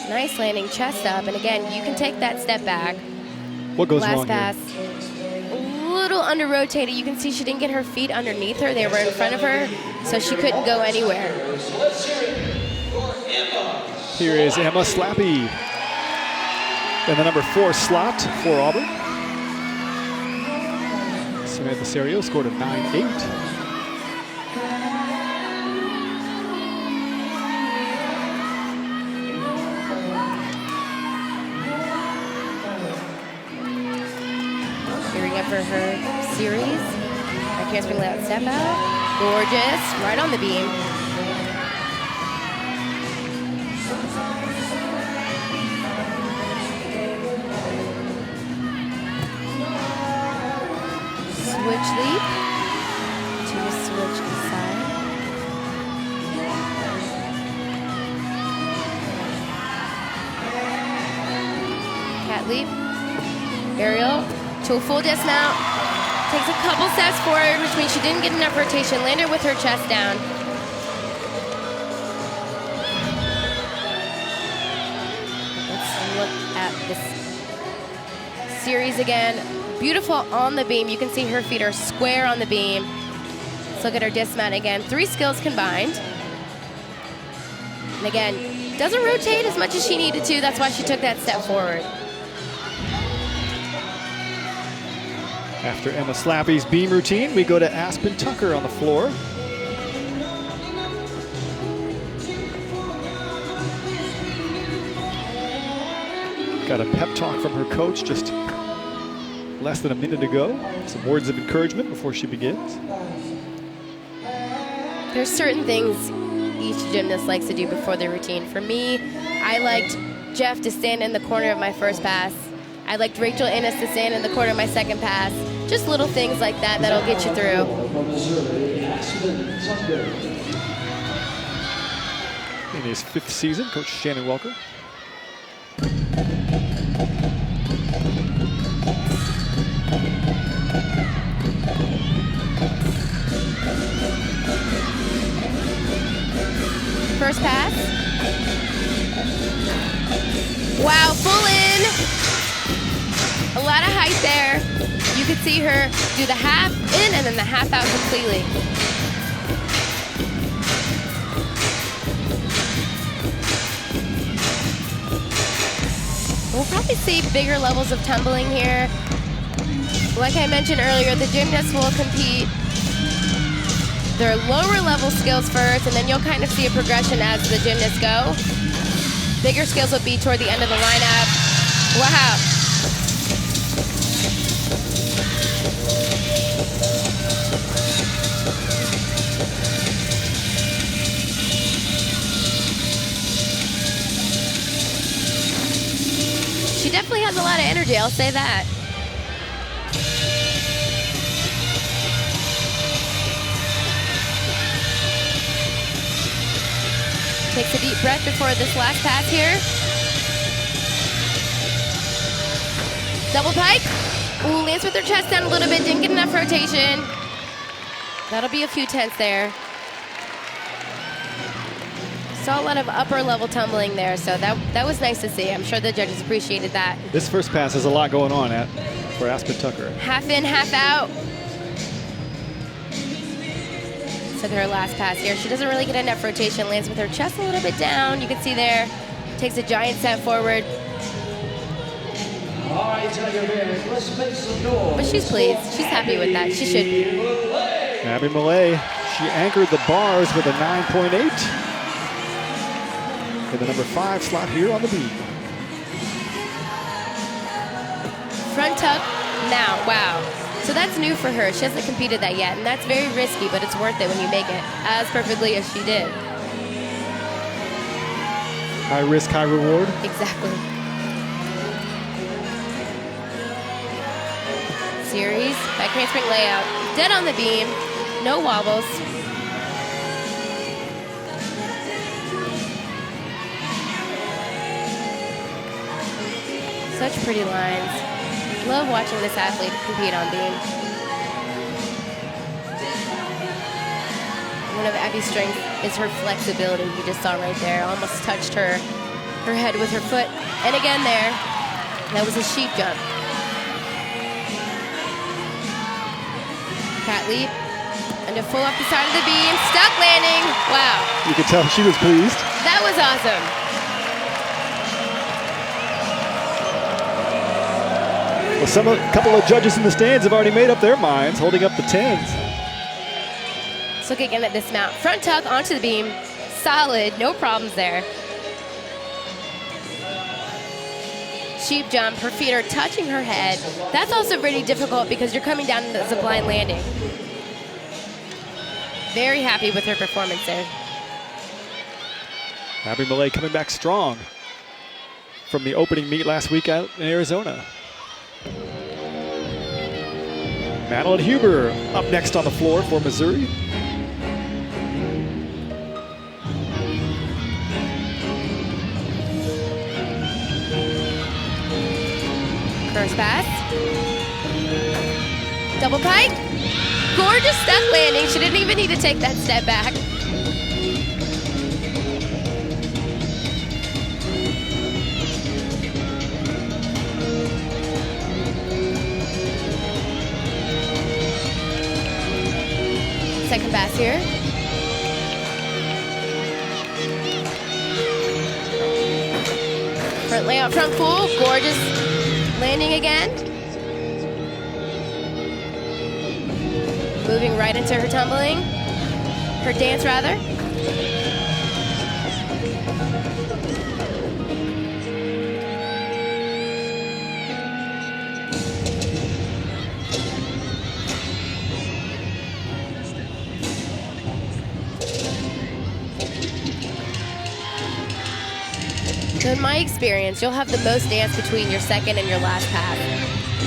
Nice landing, chest up. And again, you can take that step back. What goes Last wrong pass. here? A little under-rotated. You can see she didn't get her feet underneath her. They were in front of her, so she couldn't go anywhere. Here is Emma Slappy in the number 4 slot for Auburn. Samantha Serio scored a 9.8. Gearing up for her series. Back handspring layout step out. Gorgeous, right on the beam. Switch leap to a switch inside. Cat leap, aerial, To a full dismount. Takes a couple steps forward, which means she didn't get enough rotation. Landed with her chest down. Let's look at this series again. Beautiful on the beam. You can see her feet are square on the beam. Let's look at her dismount again. 3 skills combined. And again, doesn't rotate as much as she needed to. That's why she took that step forward. After Emma Slappy's beam routine, we go to Aspen Tucker on the floor. Got a pep talk from her coach just less than a minute ago. Some words of encouragement before she begins. There's certain things each gymnast likes to do before their routine. For me, I liked Jeff to stand in the corner of my first pass. I liked Rachel Innes to stand in the corner of my second pass. Just little things like that that'll get you through. In his 5th season, Coach Shannon Welker. First pass. Wow, full in. A lot of height there. You could see her do the half in and then the half out completely. We'll probably see bigger levels of tumbling here. Like I mentioned earlier, the gymnasts will compete their lower level skills first, and then you'll kind of see a progression as the gymnasts go. Bigger skills will be toward the end of the lineup. Wow. She definitely has a lot of energy, I'll say that. Takes a deep breath before this last pass here. Double pike. Ooh, lands with her chest down a little bit, didn't get enough rotation. That'll be a few tenths there. Saw a lot of upper level tumbling there, so that was nice to see. I'm sure the judges appreciated that. This first pass has a lot going on for Aspen Tucker. Half in, half out. So her last pass here. She doesn't really get enough rotation, lands with her chest a little bit down. You can see there, takes a giant step forward. All right, Tiger Bears, let's make some noise. But she's pleased. She's happy with that. She should be. Abby Millay, she anchored the bars with a 9.8. In the number 5 slot here on the beam. Front tuck now, wow. So that's new for her. She hasn't competed that yet, and that's very risky, but it's worth it when you make it as perfectly as she did. High risk, high reward. Exactly. Series, back handspring layout. Dead on the beam, no wobbles. Such pretty lines. Love watching this athlete compete on beam. One of Abby's strengths is her flexibility. You just saw right there. Almost touched her head with her foot. And again there, that was a sheep jump. Cat leap. And a full off the side of the beam. Stuck landing. Wow. You could tell she was pleased. That was awesome. Well, a couple of judges in the stands have already made up their minds, holding up the 10s. Let's look again at this mount. Front tuck onto the beam. Solid, no problems there. Sheep jump, her feet are touching her head. That's also really difficult because you're coming down as a blind landing. Very happy with her performance there. Abby Millay coming back strong from the opening meet last week out in Arizona. Madeline Huber up next on the floor for Missouri. First pass. Double pike. Gorgeous step landing. She didn't even need to take that step back. Second pass here. Front layout, front full. Gorgeous landing again. Moving right into her tumbling. Her dance, rather. In my experience, you'll have the most dance between your second and your last pass.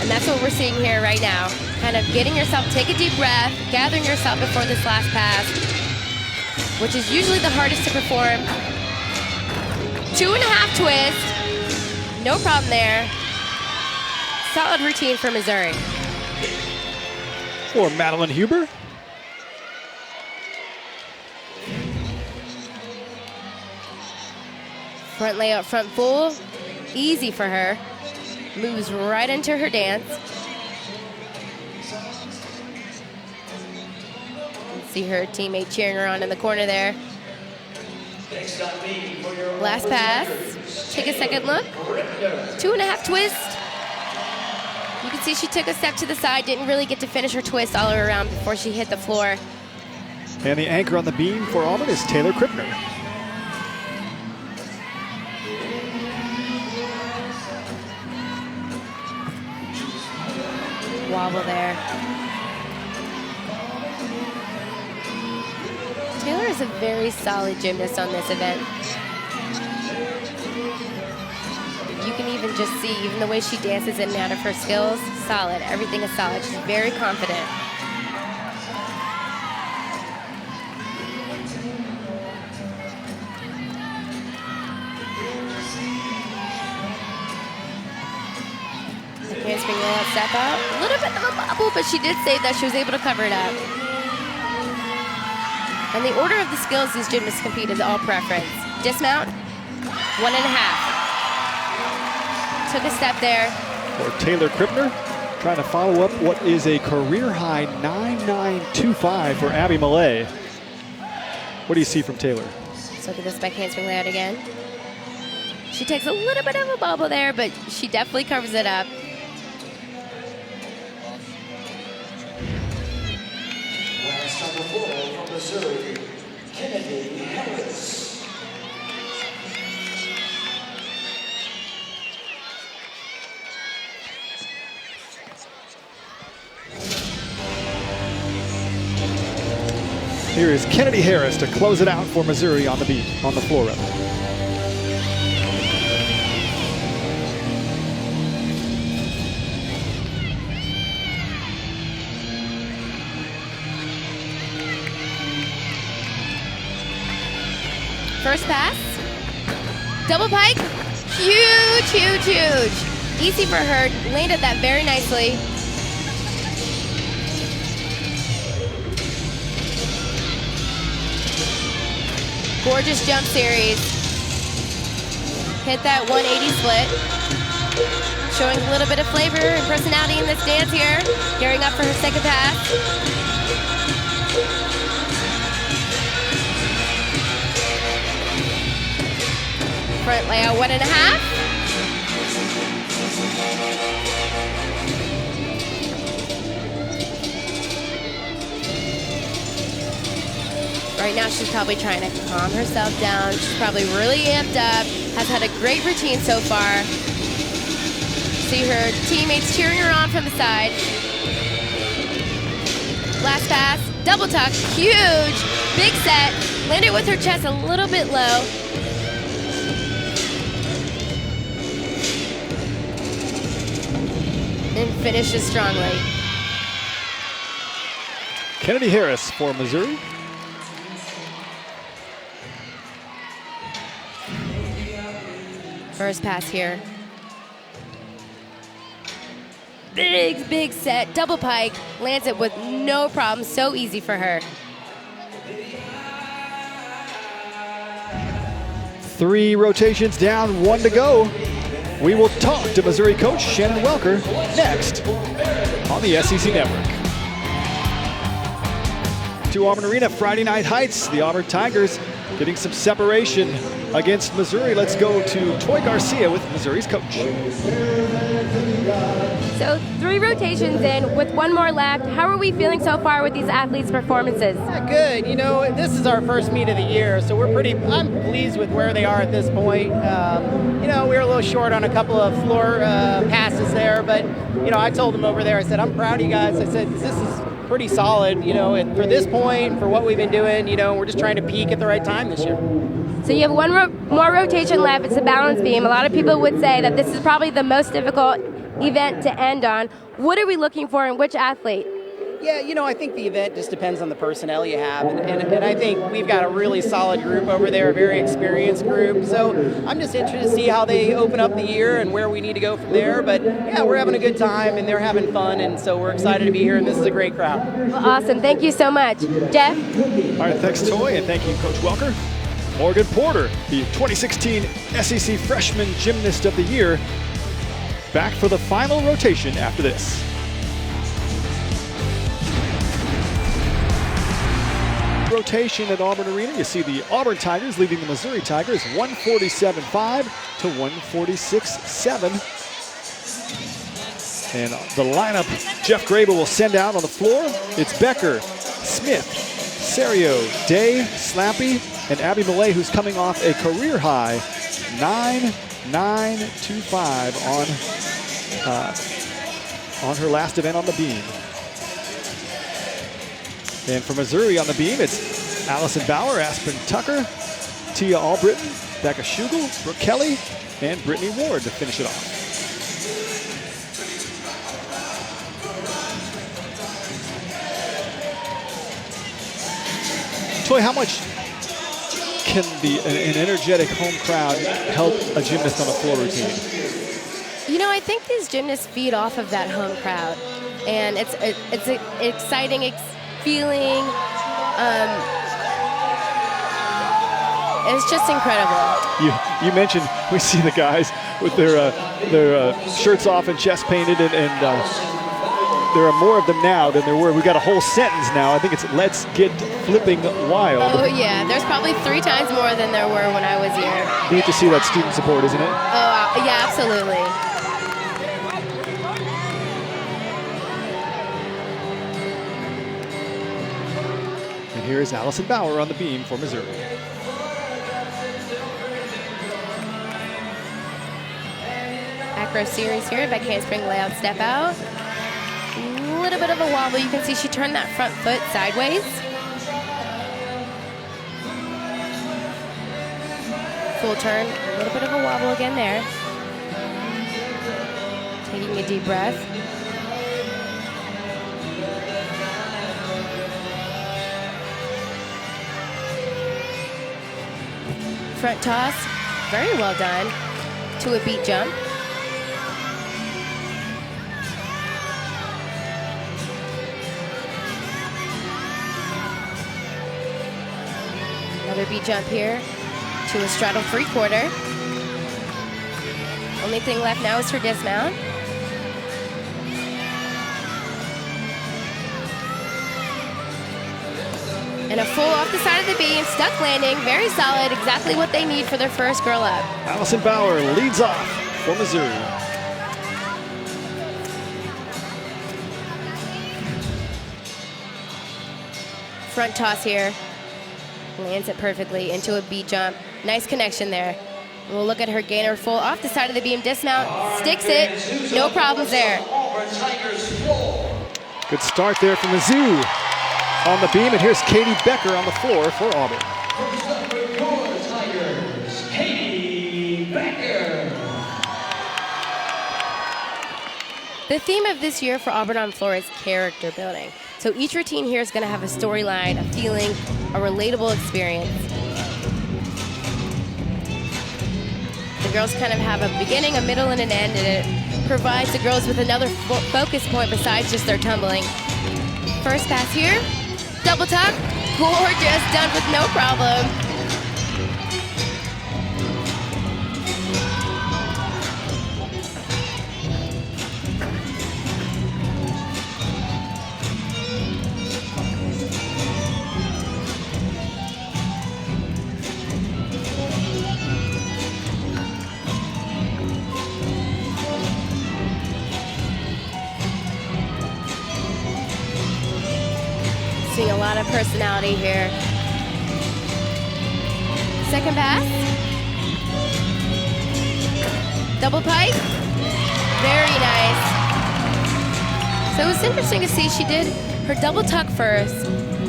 And that's what we're seeing here right now. Kind of getting yourself, take a deep breath, gathering yourself before this last pass, which is usually the hardest to perform. 2.5 twist, no problem there. Solid routine for Missouri. For Madeline Huber. Front layout, front full, easy for her. Moves right into her dance. See her teammate cheering her on in the corner there. Last pass. Take a second look. 2.5 twist. You can see she took a step to the side, didn't really get to finish her twist all the way around before she hit the floor. And the anchor on the beam for Auburn is Taylor Krippner. Wobble there. Taylor is a very solid gymnast on this event. You can even just see, even the way she dances in and out of her skills, solid. Everything is solid. She's very confident. Handspring layout, step out. A little bit of a bobble, but she did say that she was able to cover it up. And the order of the skills these gymnasts compete is all preference. Dismount, 1.5. Took a step there. For Taylor Krippner, trying to follow up what is a career-high 9.925 for Abby Millay. What do you see from Taylor? So look at this back handspring layout again. She takes a little bit of a bobble there, but she definitely covers it up. Last number 4 from Missouri, Kennedy Harris. Here is Kennedy Harris to close it out for Missouri on the beat, on the floor rather. First pass, double pike, huge, huge, huge. Easy for her, landed that very nicely. Gorgeous jump series. Hit that 180 split. Showing a little bit of flavor and personality in this dance here. Gearing up for her second pass. Front layout, 1.5. Right now she's probably trying to calm herself down. She's probably really amped up, has had a great routine so far. See her teammates cheering her on from the side. Last pass, double tuck, huge, big set. Landed with her chest a little bit low. And finishes strongly. Kennedy Harris for Missouri. First pass here. big set, double pike, lands it with no problem, so easy for her. 3 rotations down, 1 to go. We will talk to Missouri coach Shannon Welker next on the SEC Network. To Auburn Arena, Friday Night Heights. The Auburn Tigers getting some separation against Missouri. Let's go to Toy Garcia with Missouri's coach. So 3 rotations in with 1 more left. How are we feeling so far with these athletes' performances? Yeah, good. You know, this is our first meet of the year, so I'm pleased with where they are at this point. You know, we were a little short on a couple of floor passes there, but, you know, I told them over there, I said, I'm proud of you guys. I said, this is pretty solid, you know, and for this point, for what we've been doing, you know, we're just trying to peak at the right time this year. So you have 1 more rotation left. It's a balance beam. A lot of people would say that this is probably the most difficult event to end on. What are we looking for in which athlete? Yeah, you know, I think the event just depends on the personnel you have, and I think we've got a really solid group over there, a very experienced group, so I'm just interested to see how they open up the year and where we need to go from there, but yeah, we're having a good time and they're having fun, and so we're excited to be here, and this is a great crowd. Well, awesome. Thank you so much. Jeff? All right, thanks, Toy, and thank you, Coach Welker. Morgan Porter, the 2016 SEC Freshman Gymnast of the Year, back for the final rotation after this. Rotation at Auburn Arena. You see the Auburn Tigers leading the Missouri Tigers 147-5 to 146-7. And the lineup Jeff Grable will send out on the floor. It's Becker, Smith, Serio, Day, Slappy, and Abby Millay, who's coming off a career high 9.925 on her last event on the beam. And for Missouri on the beam, it's Allison Bauer, Aspen Tucker, Tia Albritton, Becca Schugel, Brooke Kelly, and Brittany Ward to finish it off. Toy, how much can an energetic home crowd help a gymnast on a floor routine? You know, I think these gymnasts feed off of that home crowd, and it's an exciting feeling. It's just incredible. You mentioned we see the guys with their shirts off and chest painted, and there are more of them now than there were. We got a whole sentence now. I think it's "Let's get flipping wild." Oh yeah, there's probably 3 times more than there were when I was here. Neat to see that student support, isn't it? Oh yeah, absolutely. And here is Allison Bauer on the beam for Missouri. Acro series here, back handspring layout step out. A little bit of a wobble. You can see she turned that front foot sideways. Full turn, a little bit of a wobble again there. Taking a deep breath. Front toss, very well done, to a beat jump. Another beat jump here to a straddle 3/4. Only thing left now is her dismount. And a full off the side of the beam, stuck landing, very solid, exactly what they need for their first girl up. Allison Bauer leads off for Missouri. Front toss here. Lands it perfectly into a beat jump. Nice connection there. We'll look at her gainer full off the side of the beam, dismount, sticks it, no problems there. Good start there from Mizzou on the beam, and here's Katie Becker on the floor for Auburn. First up for your Tigers, Katie Becker. The theme of this year for Auburn on floor is character building. So each routine here is going to have a storyline, a feeling, a relatable experience. The girls kind of have a beginning, a middle, and an end, and provides the girls with another focus point besides just their tumbling. First pass here, double tuck, gorgeous, done with no problem. Seeing a lot of personality here. Second pass. Double pike. Very nice. So it's interesting to see she did her double tuck first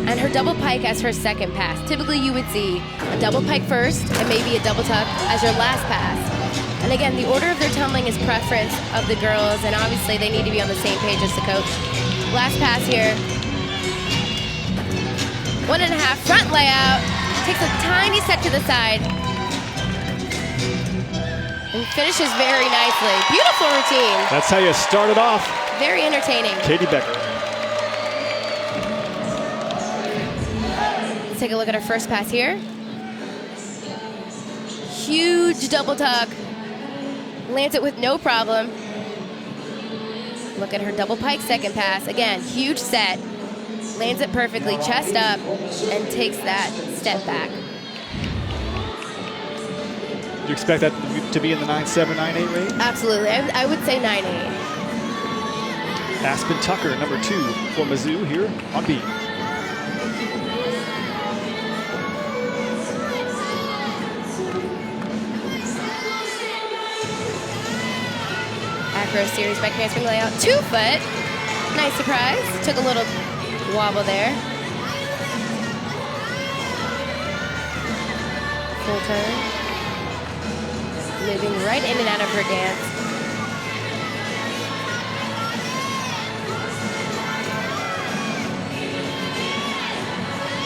and her double pike as her second pass. Typically you would see a double pike first and maybe a double tuck as your last pass. And again, the order of their tumbling is preference of the girls, and obviously they need to be on the same page as the coach. Last pass here. 1.5 front layout, takes a tiny step to the side, and finishes very nicely. Beautiful routine. That's how you start it off. Very entertaining. Katie Becker. Let's take a look at our first pass here. Huge double tuck. Lands it with no problem. Look at her double pike second pass. Again, huge set. Lands it perfectly, chest up, and takes that step back. Do you expect that to be in the 9.7, 9.8 range? Absolutely, I would say 9.8. Aspen Tucker, number 2 for Mizzou here on B. Acro series by handspring layout, 2 foot. Nice surprise, took a little wobble there. Full turn. Moving right in and out of her dance.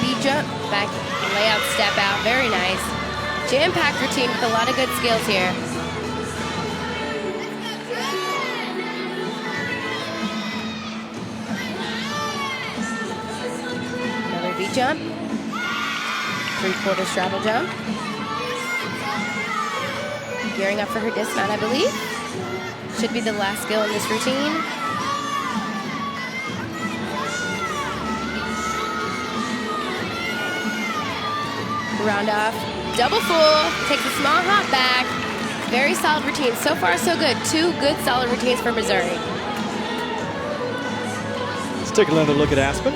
B-jump, back layout, step out, very nice. Jam-packed routine with a lot of good skills here. Jump, 3/4 straddle jump. Gearing up for her dismount, I believe. Should be the last skill in this routine. Round off, double full, takes a small hop back. Very solid routine. So far, so good. 2 good, solid routines for Missouri. Let's take another look at Aspen.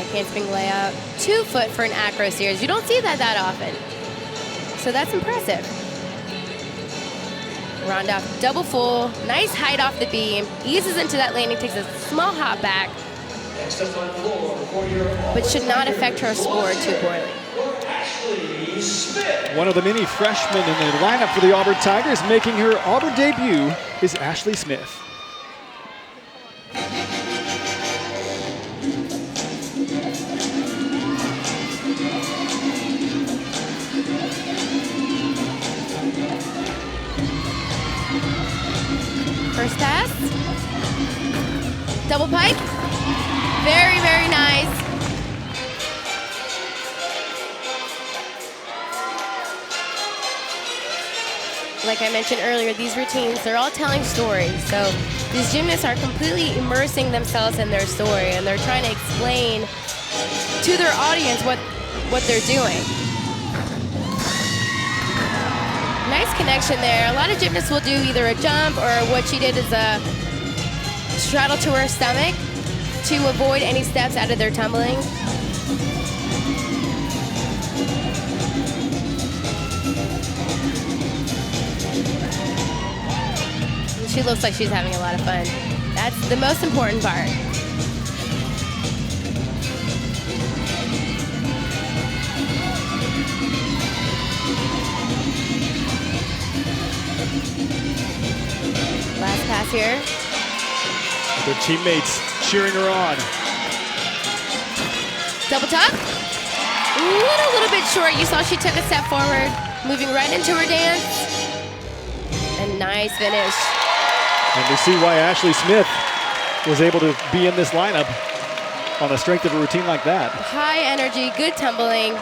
Handspring layout, 2 foot for an acro series. You don't see that often. So that's impressive. Round off, double full, nice height off the beam, eases into that landing, takes a small hop back, but should not affect her score too poorly. One of the many freshmen in the lineup for the Auburn Tigers, making her Auburn debut, is Ashley Smith. First pass, double pike, very, very nice. Like I mentioned earlier, these routines, they're all telling stories. So these gymnasts are completely immersing themselves in their story, and they're trying to explain to their audience what they're doing. Nice connection there. A lot of gymnasts will do either a jump, or what she did is a straddle to her stomach to avoid any steps out of their tumbling. She looks like she's having a lot of fun. That's the most important part. Last pass here. Their teammates cheering her on. Double tuck. A little bit short. You saw she took a step forward, moving right into her dance. And Nice finish. And we see why Ashley Smith was able to be in this lineup on the strength of a routine like that. High energy, good tumbling.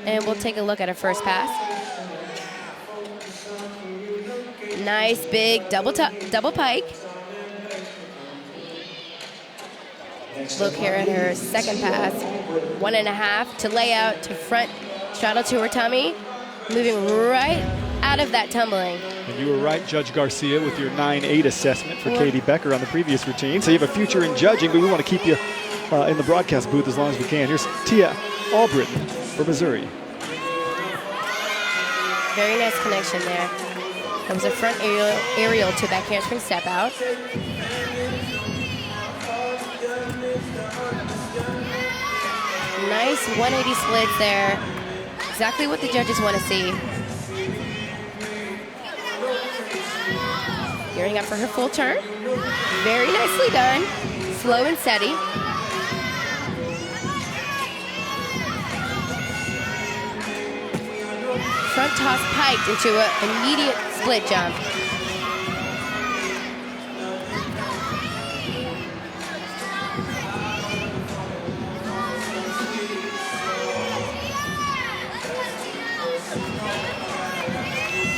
And we'll take a look at her first pass. Nice big double pike. Look here at her second pass. 1.5 to layout to front straddle to her tummy. Moving right out of that tumbling. And you were right, Judge Garcia, with your 9-8 assessment for Katie Becker on the previous routine. So you have a future in judging, but we want to keep you in the broadcast booth as long as we can. Here's Tia Albritton for Missouri. Very nice connection there. That was a front aerial to back handspring step out. Nice 180 splits there. Exactly what the judges want to see. Gearing up for her full turn. Very nicely done. Slow and steady. Front toss piked into an immediate split jump.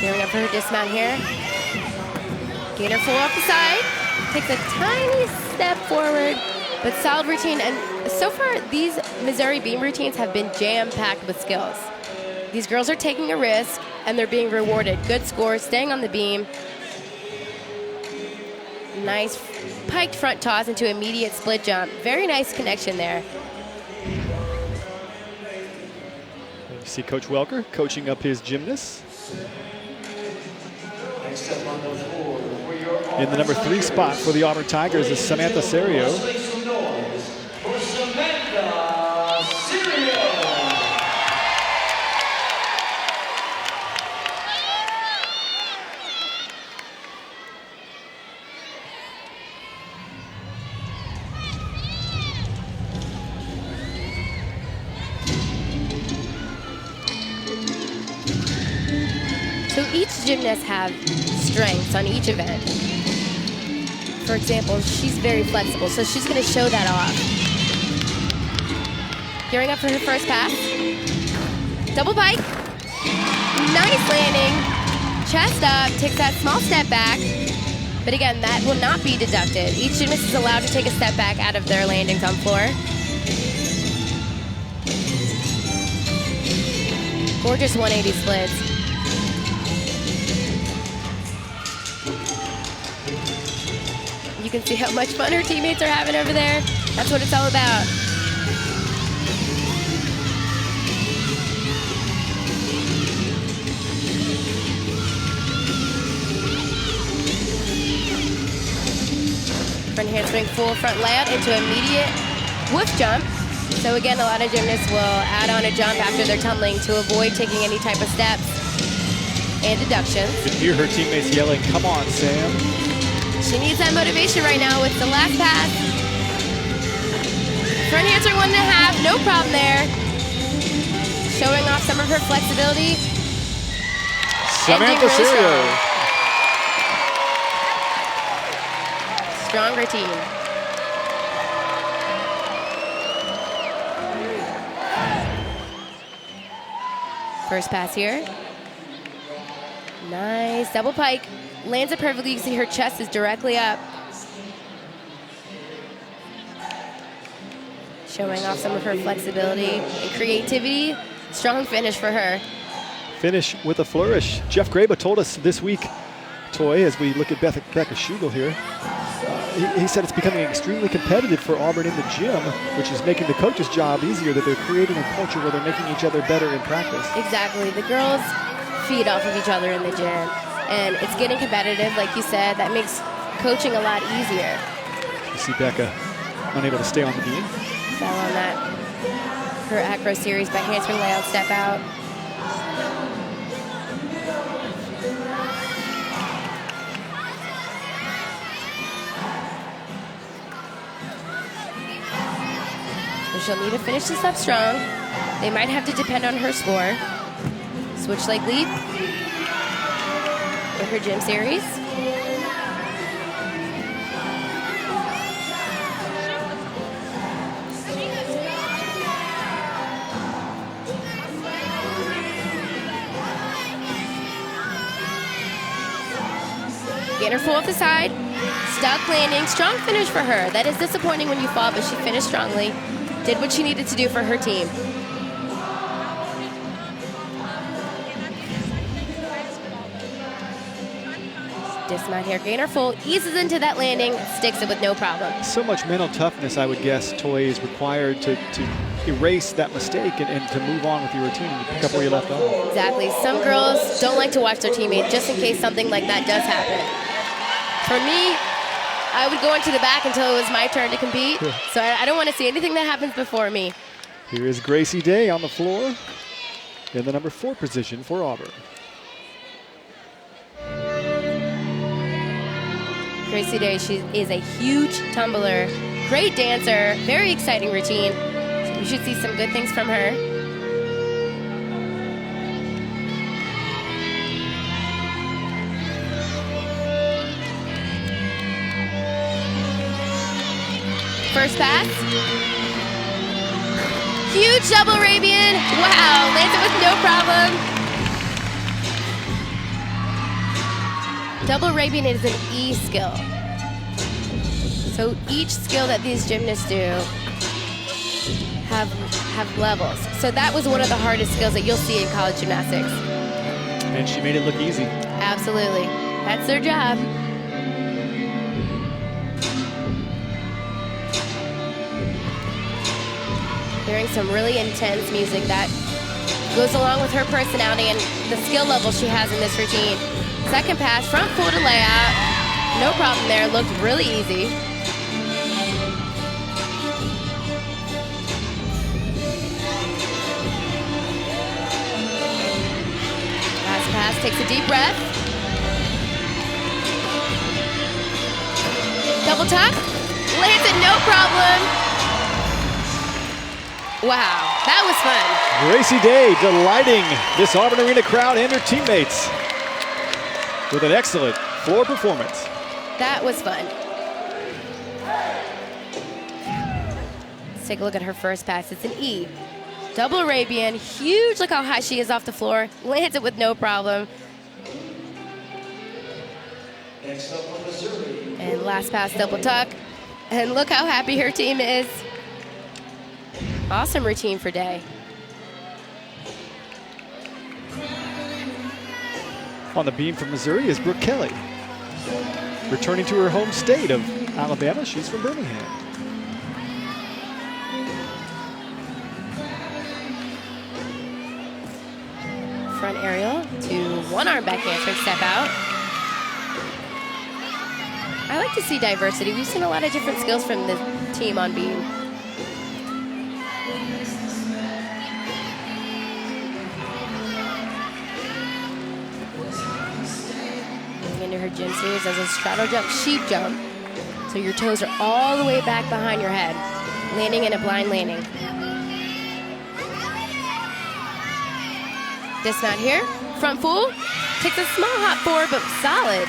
Gearing up for her dismount here. Gainer full off the side. Takes a tiny step forward, but solid routine. And so far, these Missouri beam routines have been jam-packed with skills. These girls are taking a risk, and they're being rewarded. Good score, staying on the beam. Nice piked front toss into immediate split jump. Very nice connection there. You see Coach Welker coaching up his gymnasts. In the number 3 spot for the Auburn Tigers is Samantha Serio. So each gymnast have strengths on each event. For example, she's very flexible, so she's going to show that off. Gearing up for her first pass. Double pike. Nice landing. Chest up, takes that small step back. But again, that will not be deducted. Each gymnast is allowed to take a step back out of their landings on floor. Gorgeous 180 splits. You can see how much fun her teammates are having over there. That's what it's all about. Front handspring full front layout into immediate woof jump. So again, a lot of gymnasts will add on a jump after they're tumbling to avoid taking any type of steps and deductions. You can hear her teammates yelling, "Come on, Sam." She needs that motivation right now with the last pass. Front handspring 1.5, no problem there. Showing off some of her flexibility. Samantha Really Serio. Strong routine. First pass here. Nice double pike. Lands it perfectly. You can see her chest is directly up. Showing off some of her flexibility and creativity. Strong finish for her. Finish with a flourish. Jeff Graba told us this week, Toy, as we look at Becca Schugel here, he said it's becoming extremely competitive for Auburn in the gym, which is making the coach's job easier, that they're creating a culture where they're making each other better in practice. Exactly. The girls feed off of each other in the gym. And it's getting competitive, like you said. That makes coaching a lot easier. You see Becca unable to stay on the beam. Fell on that. Her acro series by handspring layout step out. So she'll need to finish this up strong. They might have to depend on her score. Switch leg lead. into her gym series. Gainer full off the side, stuck landing, strong finish for her. That is disappointing when you fall, but she finished strongly, did what she needed to do for her team. Dismount here, gainer full, eases into that landing, sticks it with no problem. So much mental toughness, I would guess, Toy, is required to erase that mistake and to move on with your routine and pick up where you left off. Exactly. Some girls don't like to watch their teammate just in case something like that does happen. For me, I would go into the back until it was my turn to compete. So I don't want to see anything that happens before me. Here is Gracie Day on the floor in the number 4 position for Auburn. Gracie Day, she is a huge tumbler, great dancer, very exciting routine. So we should see some good things from her. First pass. Huge double Arabian. Wow, lands it with no problem. Double Arabian is an E skill. So each skill that these gymnasts do have levels. So that was one of the hardest skills that you'll see in college gymnastics. And she made it look easy. Absolutely. That's their job. Hearing some really intense music that goes along with her personality and the skill level she has in this routine. Second pass, front full to layout. No problem there, looked really easy. Last pass, takes a deep breath. Double tuck, lands it, no problem. Wow, that was fun. Gracie Day delighting this Auburn Arena crowd and her teammates with an excellent floor performance. That was fun. Let's take a look at her first pass. It's an E. Double Arabian, huge. Look how high she is off the floor. Lands it with no problem. Next up from Missouri. And last pass, double tuck. And look how happy her team is. Awesome routine for Day. On the beam from Missouri is Brooke Kelly. Returning to her home state of Alabama, she's from Birmingham. Front aerial to one arm back handspring step out. I like to see diversity. We've seen a lot of different skills from the team on beam. Into her gym series as a straddle jump, sheep jump. So your toes are all the way back behind your head, landing in a blind landing. Dismount here, front full, takes a small hop forward, but solid.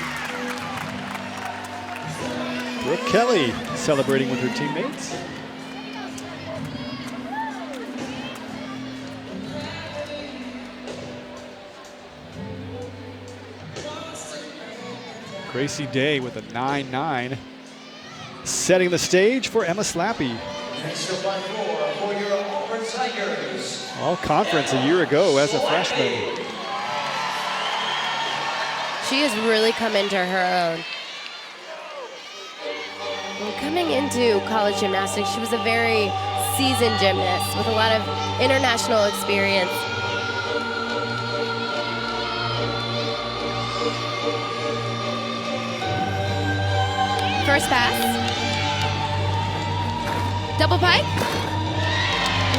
Brooke Kelly celebrating with her teammates. Gracie Day with a 9-9, setting the stage for Emma Slappy. Next up on floor for your Auburn Tigers. All conference a year ago as a freshman. She has really come into her own. Well, coming into college gymnastics, she was a very seasoned gymnast with a lot of international experience. First pass. Double pike.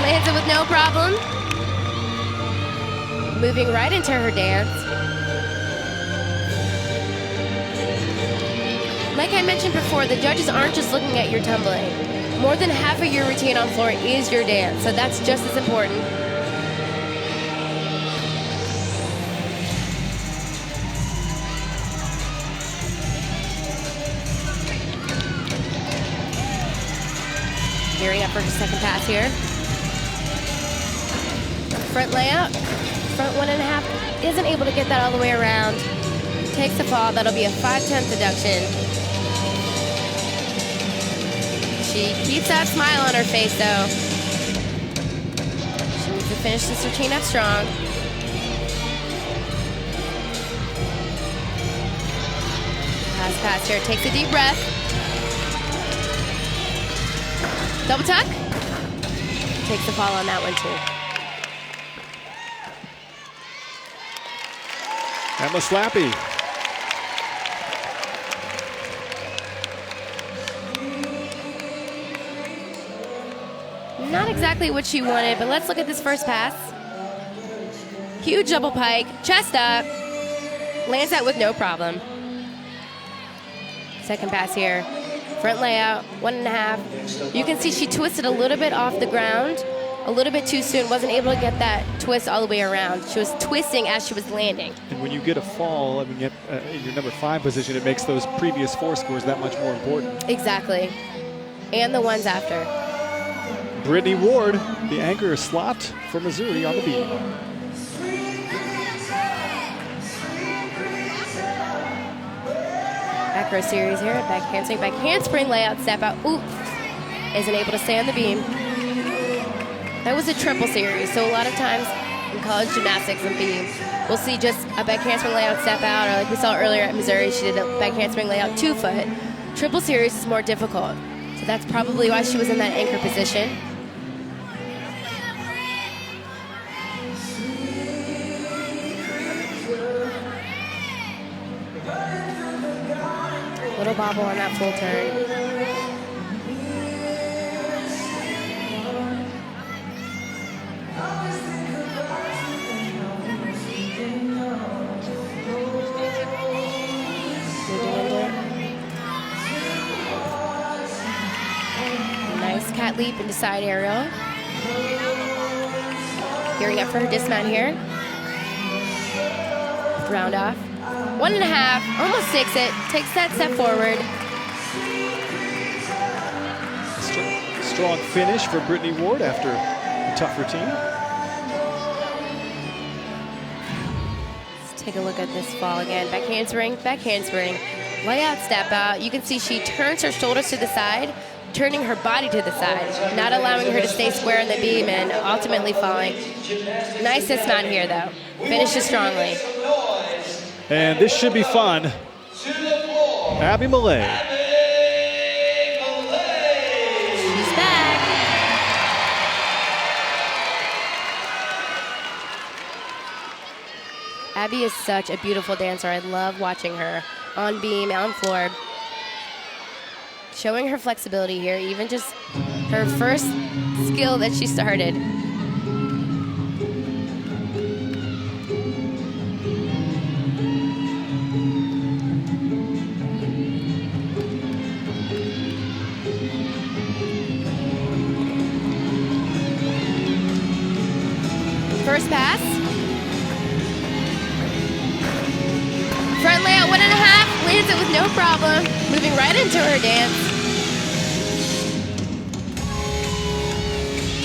Lands it with no problem. Moving right into her dance. Like I mentioned before, the judges aren't just looking at your tumbling. More than half of your routine on floor is your dance, so that's just as important. Gearing up for her second pass here. Front layout, front 1.5, isn't able to get that all the way around. Takes the fall, that'll be a 5/10 deduction. She keeps that smile on her face though. She needs to finish this routine up strong. Pass here, takes a deep breath. Double tuck. Takes the fall on that one too. Emma Slappy. Not exactly what she wanted, but let's look at this first pass. Huge double pike, chest up, lands that with no problem. Second pass here, front layout, 1.5. You can see she twisted a little bit off the ground, a little bit too soon, wasn't able to get that twist all the way around. She was twisting as she was landing. And when you get a fall, I mean, in your number 5 position, it makes those previous 4 scores that much more important. Exactly, and the ones after. Brittany Ward, the anchor, is slopped for Missouri on the beam. Back row series here, back handspring layout, step out, oops, isn't able to stay on the beam. That was a triple series, so a lot of times in college gymnastics and beam, we'll see just a back handspring layout, step out, or like we saw earlier at Missouri, she did a back handspring layout 2 foot. Triple series is more difficult, so that's probably why she was in that anchor position. Little bobble on that full turn. Nice cat leap into side aerial. Gearing up for her dismount here. Round off. 1.5, almost takes it, takes that step forward. Strong finish for Brittany Ward after a tough routine. Let's take a look at this fall again. Back handspring, layout, step out. You can see she turns her shoulders to the side, turning her body to the side, not allowing her to stay square in the beam and ultimately falling. Nice dismount here though, finishes strongly. And this should be fun. Abby Millay. She's back. Abby is such a beautiful dancer. I love watching her on beam, on floor. Showing her flexibility here, even just her first skill that she started. First pass. Front layout 1.5, lands it with no problem. Moving right into her dance.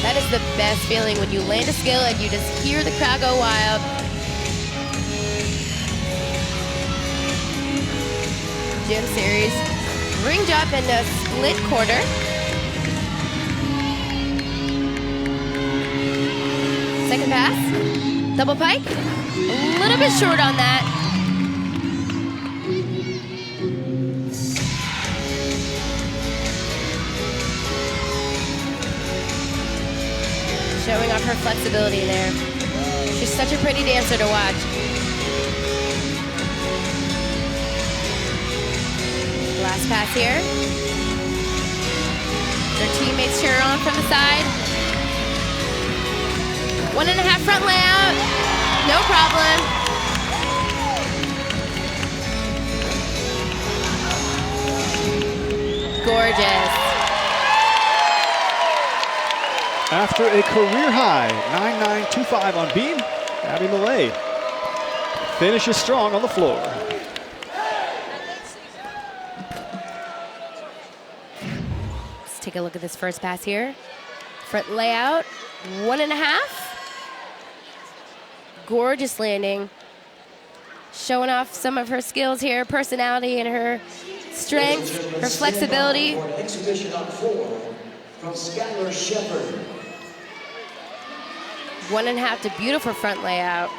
That is the best feeling when you land a skill and you just hear the crowd go wild. Gym series. Ring drop into split quarter. Second pass, double pike, a little bit short on that. Showing off her flexibility there. She's such a pretty dancer to watch. Last pass here. Their teammates cheer on from the side. 1.5 front layout, no problem. Gorgeous. After a career high 9.925 on beam, Abby Millay finishes strong on the floor. take a look at this first pass here. Front layout, 1.5. Gorgeous landing. Showing off some of her skills here, personality and her strength, her flexibility. Exhibition on 4 from Skylar Shepard. 1.5 to beautiful front layout.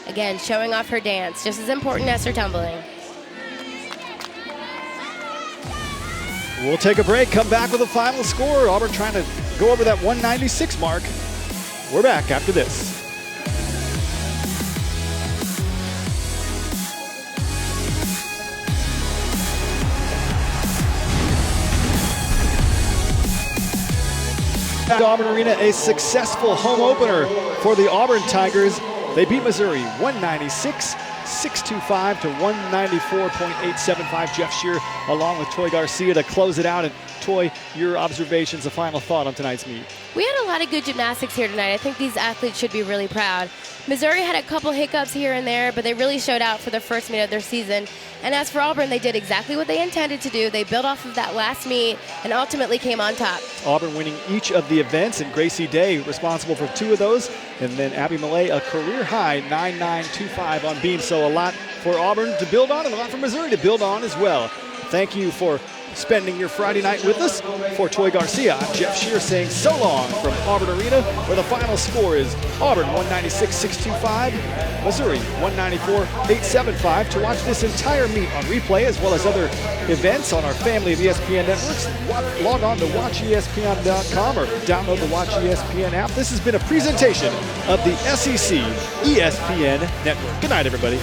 Again, showing off her dance, just as important as her tumbling. We'll take a break, come back with a final score. Auburn trying to go over that 196 mark. We're back after this. Auburn Arena, a successful home opener for the Auburn Tigers. They beat Missouri 196-625 to 194.875. Jeff Shear along with Toy Garcia to close it out. And Toy, your observations, a final thought on tonight's meet. We had a lot of good gymnastics here tonight. I think these athletes should be really proud. Missouri had a couple hiccups here and there, but they really showed out for the first meet of their season. And as for Auburn, they did exactly what they intended to do. They built off of that last meet and ultimately came on top. Auburn winning each of the events, and Gracie Day responsible for 2 of those. And then Abby Millay, a career high 9.925 on beam. So a lot for Auburn to build on and a lot for Missouri to build on as well. Thank you for spending your Friday night with us. For Toy Garcia, I'm Jeff Shear saying so long from Auburn Arena, where the final score is Auburn 196-625, Missouri 194-875. To watch this entire meet on replay as well as other events on our family of ESPN networks, log on to watchespn.com or download the Watch ESPN app. This has been a presentation of the SEC ESPN Network. Good night, everybody.